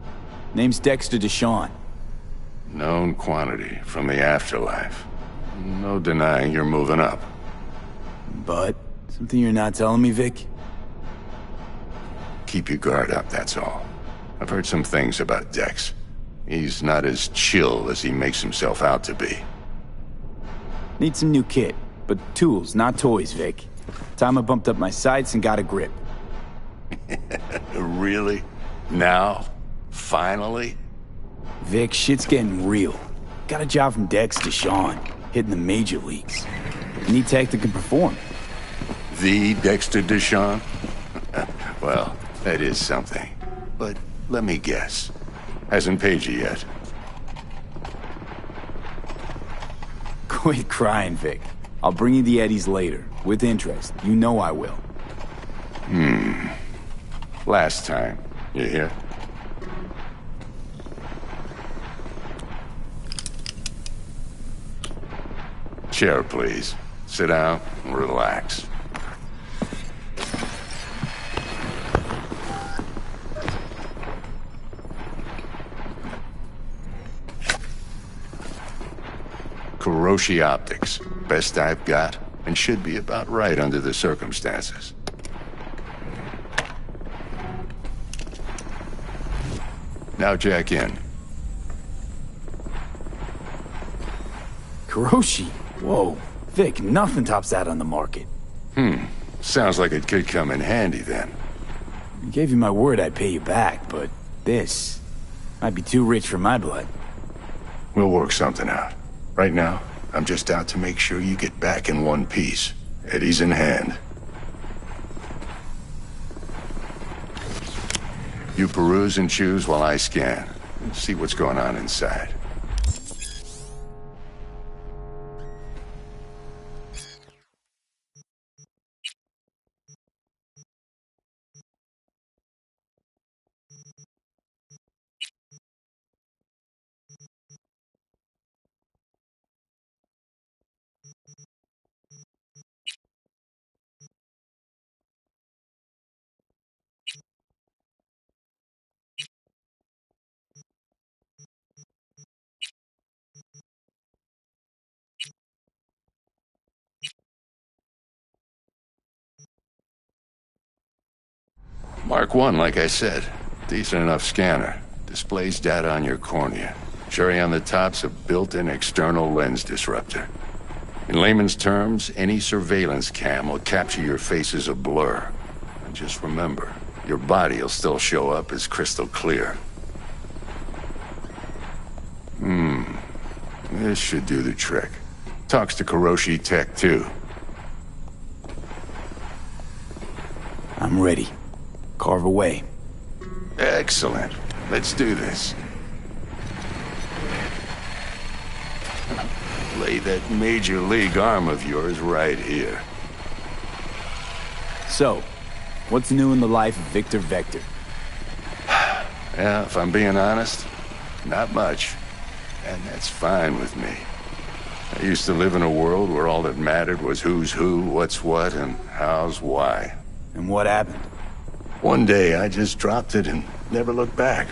Name's Dexter Deshawn.
Known quantity from the afterlife. No denying you're moving up.
But, something you're not telling me, Vic?
Keep your guard up, that's all. I've heard some things about Dex. He's not as chill as he makes himself out to be.
Need some new kit, but tools, not toys, Vic. Time I bumped up my sights and got a grip.
Really? Now? Finally?
Vic, shit's getting real. Got a job from Dex to Sean, hitting the major leagues. Need tech that can perform.
The Dexter Deshawn? Well, that is something. But let me guess. Hasn't paid you yet.
Quit crying, Vic. I'll bring you the Eddies later, with interest. You know I will.
Last time. You hear? Chair, please. Sit down and relax. Kuroshi Optics. Best I've got, and should be about right under the circumstances. Now jack in.
Kuroshi? Whoa. Vic, nothing tops that on the market.
Sounds like it could come in handy then.
I gave you my word I'd pay you back, but this might be too rich for my blood.
We'll work something out. Right now, I'm just out to make sure you get back in one piece. Eddie's in hand. You peruse and choose while I scan. See what's going on inside. Mark 1, like I said. Decent enough scanner. Displays data on your cornea. Cherry on the top's a built-in external lens disruptor. In layman's terms, any surveillance cam will capture your face as a blur. And just remember, your body will still show up as crystal clear. This should do the trick. Talks to Kuroshi Tech, too.
I'm ready. Carve away.
Excellent. Let's do this. Lay that major league arm of yours right here.
So, what's new in the life of Victor Vector?
Yeah, if I'm being honest, not much. And that's fine with me. I used to live in a world where all that mattered was who's who, what's what, and how's why.
And what happened?
One day, I just dropped it and never looked back.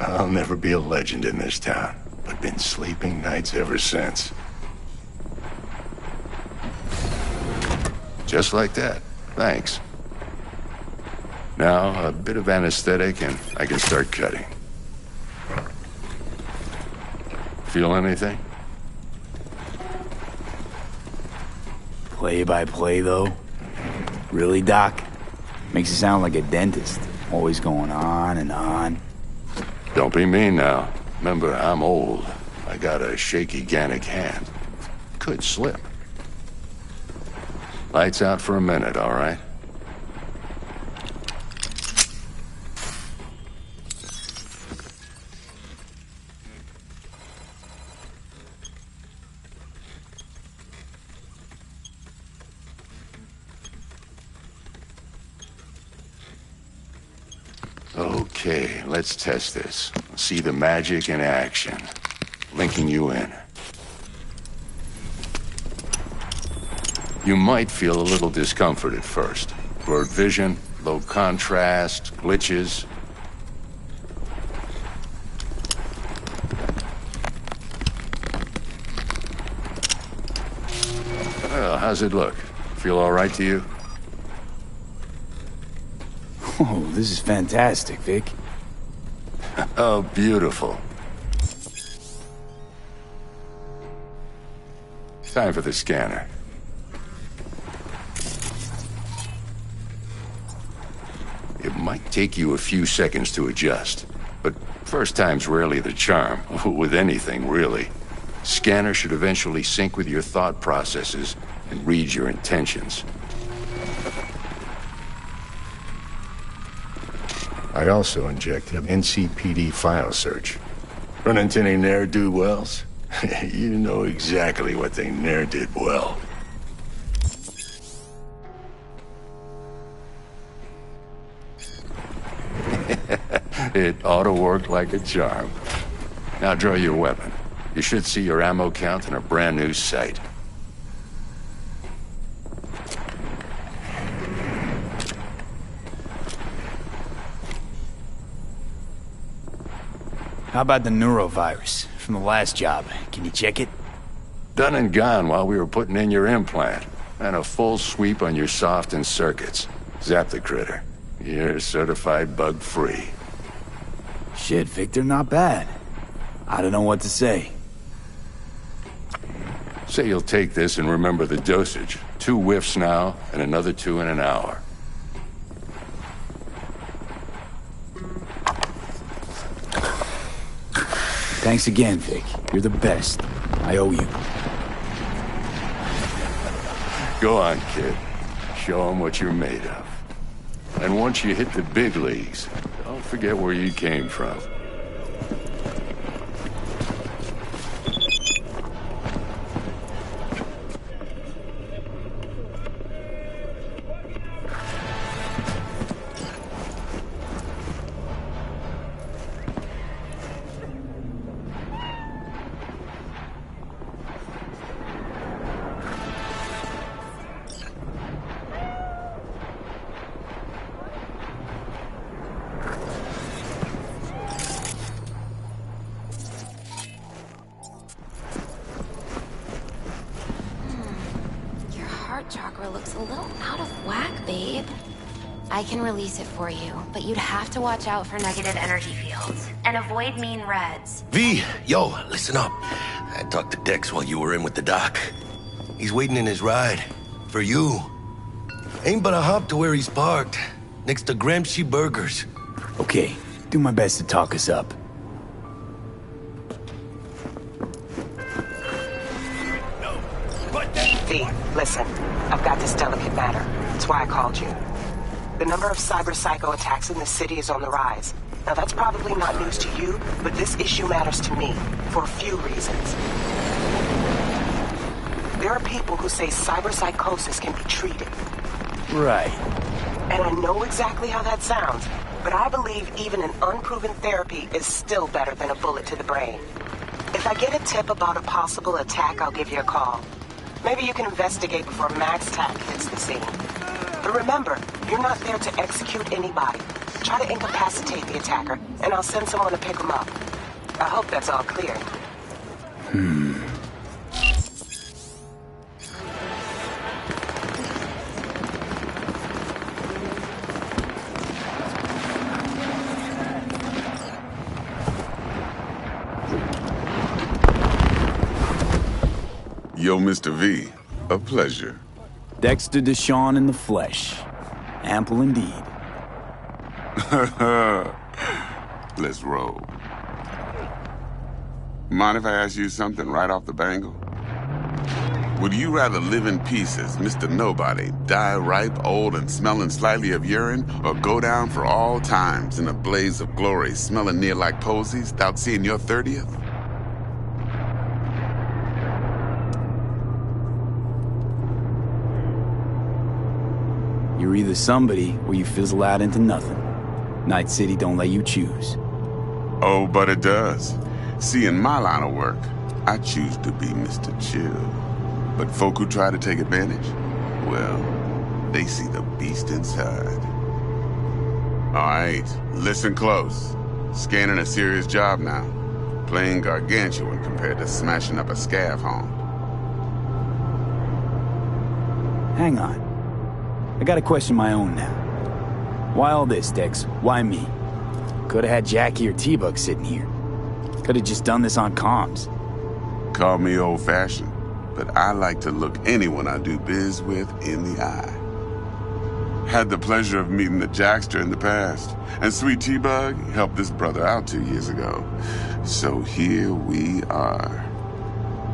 I'll never be a legend in this town, but been sleeping nights ever since. Just like that. Thanks. Now, a bit of anesthetic and I can start cutting. Feel anything?
Play by play, though? Really, Doc? Makes it sound like a dentist. Always going on and on.
Don't be mean now. Remember, I'm old. I got a shaky Gannic hand. Could slip. Lights out for a minute, all right? Okay, let's test this. See the magic in action. Linking you in. You might feel a little discomfort at first. Blurred vision, low contrast, glitches. Well, how's it look? Feel all right to you?
Oh, this is fantastic, Vic.
Oh, beautiful. Time for the scanner. It might take you a few seconds to adjust, but first time's rarely the charm, with anything, really. Scanner should eventually sync with your thought processes and read your intentions. I also injected an NCPD file search. Run into any ne'er-do-wells? You know exactly what they ne'er did well. It ought to work like a charm. Now draw your weapon. You should see your ammo count in a brand new sight.
How about the neurovirus from the last job? Can you check it?
Done and gone while we were putting in your implant. And a full sweep on your soft and circuits. Zap the critter. You're certified bug-free.
Shit, Victor, not bad. I don't know what to say.
Say you'll take this and remember the dosage. 2 whiffs now, and another 2 in an hour.
Thanks again, Vic. You're the best. I owe you.
Go on, kid. Show them what you're made of. And once you hit the big leagues, don't forget where you came from.
Chakra looks a little out of whack, babe. I can release it for you, but you'd have to watch out for negative energy fields and avoid mean reds.
V, yo, listen up. I talked to Dex while you were in with the doc. He's waiting in his ride. For you. Ain't but a hop to where he's parked. Next to Gramsci Burgers.
Okay, do my best to talk us up.
V, listen. I've got this delicate matter. That's why I called you. The number of cyber-psycho attacks in the city is on the rise. Now that's probably not news to you, but this issue matters to me, for a few reasons. There are people who say cyber-psychosis can be treated.
Right.
And I know exactly how that sounds, but I believe even an unproven therapy is still better than a bullet to the brain. If I get a tip about a possible attack, I'll give you a call. Maybe you can investigate before Max Tack hits the scene. But remember, you're not there to execute anybody. Try to incapacitate the attacker, and I'll send someone to pick him up. I hope that's all clear.
Yo, Mr. V, a pleasure.
Dexter Deshawn in the flesh. Ample indeed.
Let's roll. Mind if I ask you something right off the bangle? Would you rather live in peace as Mr. Nobody, die ripe, old, and smelling slightly of urine, or go down for all times in a blaze of glory, smelling near like posies, without seeing your 30th?
You're either somebody or you fizzle out into nothing. Night City don't let you choose.
Oh, but it does. See, in my line of work, I choose to be Mr. Chill. But folk who try to take advantage, well, they see the beast inside. All right, listen close. Scanning a serious job now. Playing gargantuan compared to smashing up a scav home.
Hang on. I got a question of my own now. Why all this, Dex? Why me? Could've had Jackie or T-Bug sitting here. Could've just done this on comms.
Call me old-fashioned, but I like to look anyone I do biz with in the eye. Had the pleasure of meeting the Jackster in the past, and Sweet T-Bug helped this brother out 2 years ago. So here we are.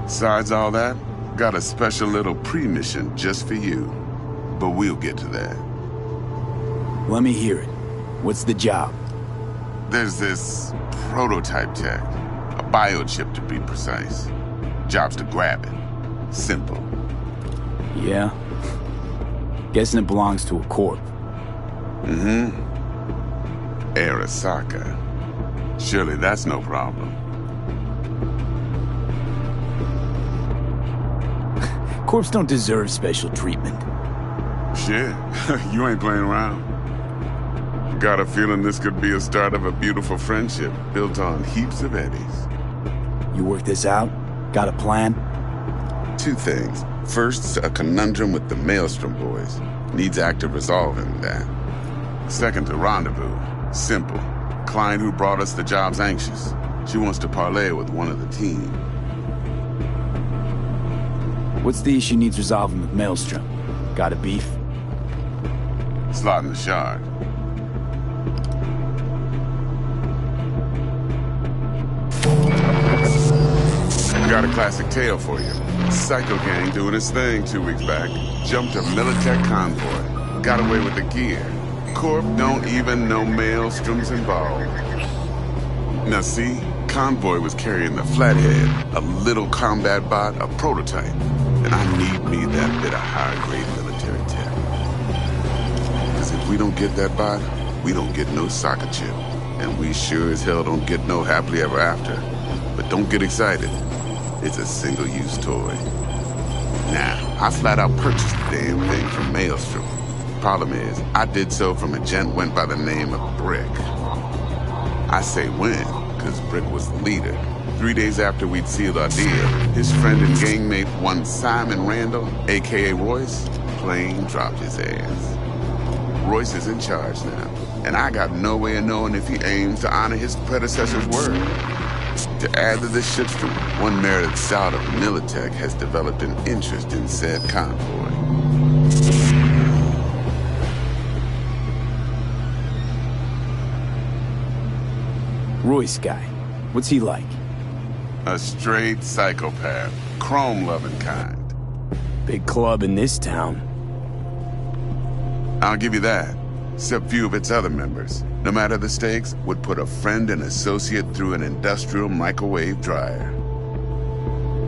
Besides all that, got a special little pre-mission just for you. But we'll get to that.
Let me hear it. What's the job?
There's this prototype tech, a biochip to be precise. Job's to grab it. Simple.
Yeah? Guessing it belongs to a corp.
Mm-hmm. Arasaka. Surely that's no problem.
Corps don't deserve special treatment.
Shit, you ain't playing around. Got a feeling this could be a start of a beautiful friendship built on heaps of eddies.
You work this out? Got a plan?
2 things. First, a conundrum with the Maelstrom boys. Needs active resolving that. Second, a rendezvous. Simple. Client who brought us the job's anxious. She wants to parlay with one of the team.
What's the issue needs resolving with Maelstrom? Got a beef?
Slotting the shard. Got a classic tale for you. Psycho gang doing his thing 2 weeks back. Jumped a Militech convoy. Got away with the gear. Corp don't even know Maelstrom's involved. Now see, convoy was carrying the Flathead, a little combat bot, a prototype. And I need me that bit of high-grade military tech. Because if we don't get that bot, we don't get no soccer chip. And we sure as hell don't get no happily ever after. But don't get excited. It's a single-use toy. Now, I flat out purchased the damn thing from Maelstrom. Problem is, I did so from a gent went by the name of Brick. I say when, because Brick was the leader. 3 days after we'd sealed our deal, his friend and gangmate, one Simon Randall, a.k.a. Royce, plain dropped his ass. Royce is in charge now, and I got no way of knowing if he aims to honor his predecessor's word. To add to this shitstorm, one merited scout of Militech has developed an interest in said convoy.
Royce guy. What's he like?
A straight psychopath. Chrome-loving kind.
Big club in this town.
I'll give you that. Except few of its other members, no matter the stakes, would put a friend and associate through an industrial microwave dryer.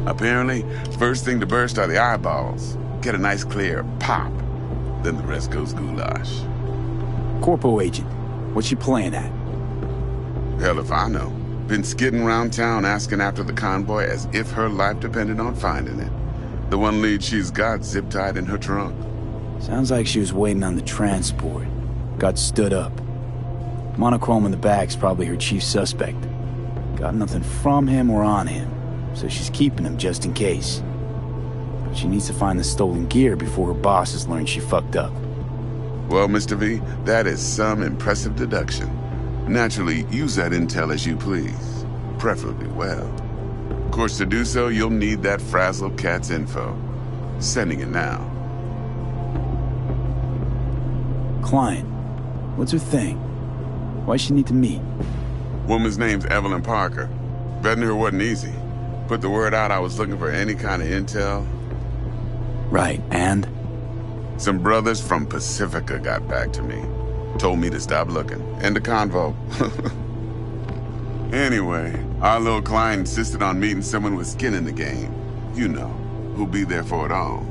Apparently, first thing to burst are the eyeballs. Get a nice clear pop. Then the rest goes goulash.
Corpo agent. What's she playing at?
Hell if I know. Been skidding around town asking after the convoy as if her life depended on finding it. The one lead she's got zip-tied in her trunk.
Sounds like she was waiting on the transport. Got stood up. Monochrome in the back's probably her chief suspect. Got nothing from him or on him, so she's keeping him just in case. But she needs to find the stolen gear before her bosses learn she fucked up.
Well, Mr. V, that is some impressive deduction. Naturally, use that intel as you please. Preferably well. Of course, to do so, you'll need that frazzled cat's info. Sending it now.
Client. What's her thing? Why she need to meet?
Woman's name's Evelyn Parker. Vetting her wasn't easy. Put the word out I was looking for any kind of intel.
Right, and?
Some brothers from Pacifica got back to me. Told me to stop looking. End of convo. Anyway, our little client insisted on meeting someone with skin in the game. You know, who'll be there for it all.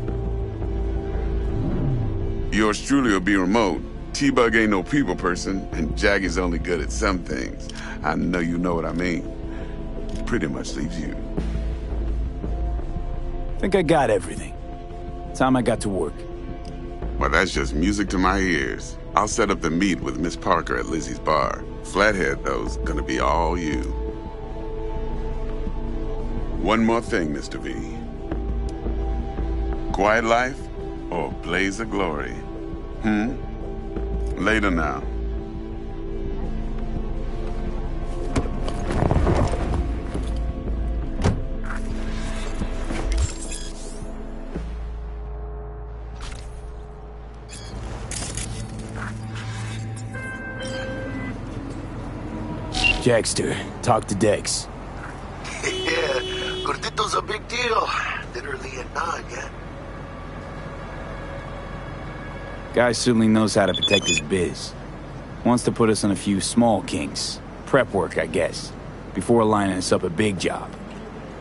Yours truly will be remote. T-Bug ain't no people person, and Jaggy's only good at some things. I know you know what I mean. Pretty much leaves you.
Think I got everything. Time I got to work.
Well, that's just music to my ears. I'll set up the meet with Miss Parker at Lizzie's bar. Flathead, though's gonna be all you. One more thing, Mr. V. Quiet life or blaze of glory? Later now.
Jackster, talk to Dex.
Yeah, Gordito's a big deal. Literally at 9, yeah?
Guy certainly knows how to protect his biz. Wants to put us on a few small kinks. Prep work, I guess. Before lining us up a big job.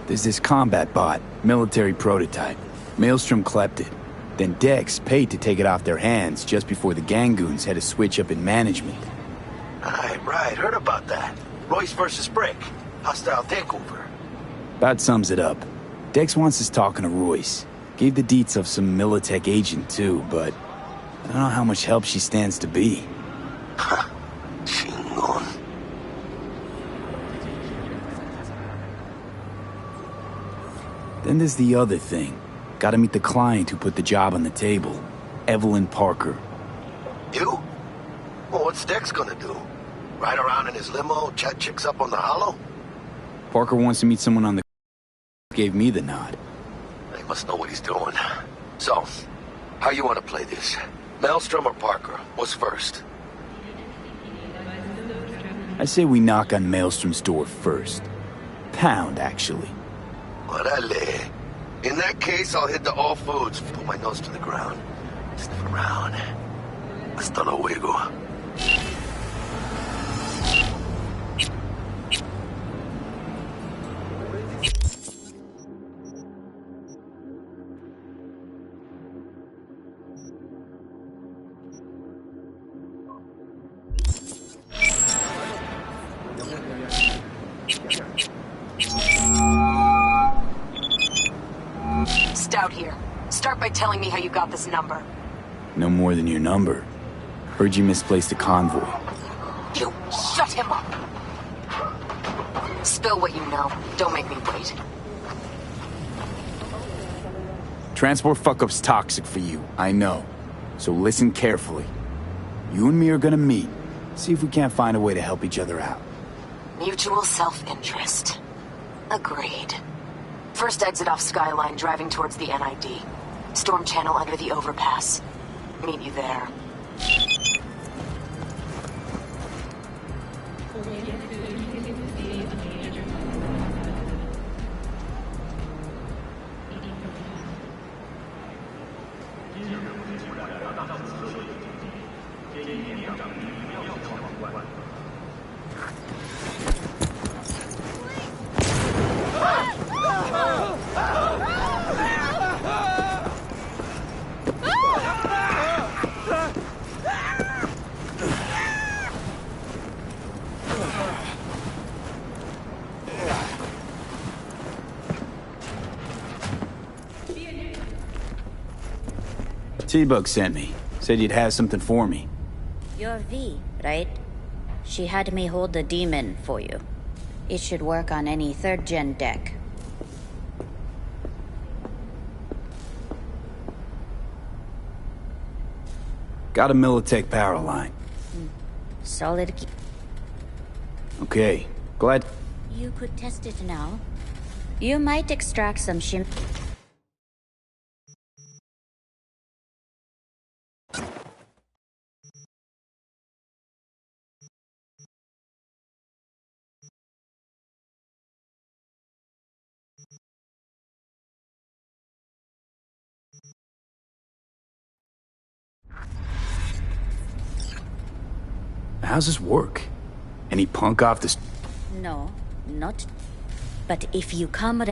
There's this combat bot, military prototype. Maelstrom clept it. Then Dex paid to take it off their hands just before the Gangoons had a switch up in management.
Right, heard about that. Royce versus Brick. Hostile takeover.
About sums it up. Dex wants us talking to Royce. Gave the deets of some Militech agent too, but I don't know how much help she stands to be.
Chingon.
Then there's the other thing. Gotta meet the client who put the job on the table. Evelyn Parker.
You? Well, what's Dex gonna do? Ride around in his limo, chat chicks up on the hollow?
Parker wants to meet someone on the... gave me the nod.
He must know what he's doing. So, how you want to play this? Maelstrom or Parker? What's first?
I say we knock on Maelstrom's door first. Pound, actually.
Orale. In that case, I'll hit the all foods. Put my nose to the ground. Sniff around. Hasta luego.
Stout here. Start by telling me how you got this number.
No more than your number. Heard you misplaced a convoy.
You shut him up! Spill what you know. Don't make me wait.
Transport fuck-up's toxic for you, I know. So listen carefully. You and me are gonna meet. See if we can't find a way to help each other out.
Mutual self-interest. Agreed. First exit off Skyline, driving towards the NID. Storm channel under the overpass. Meet you there.
T-Bug sent me. Said you'd have something for me.
You're V, right? She had me hold the demon for you. It should work on any 3rd-gen deck.
Got a Militech power line.
Solid key.
Okay, glad...
You could test it now. You might extract some shim...
How's this work? Any punk off the...
No, not... But if you come...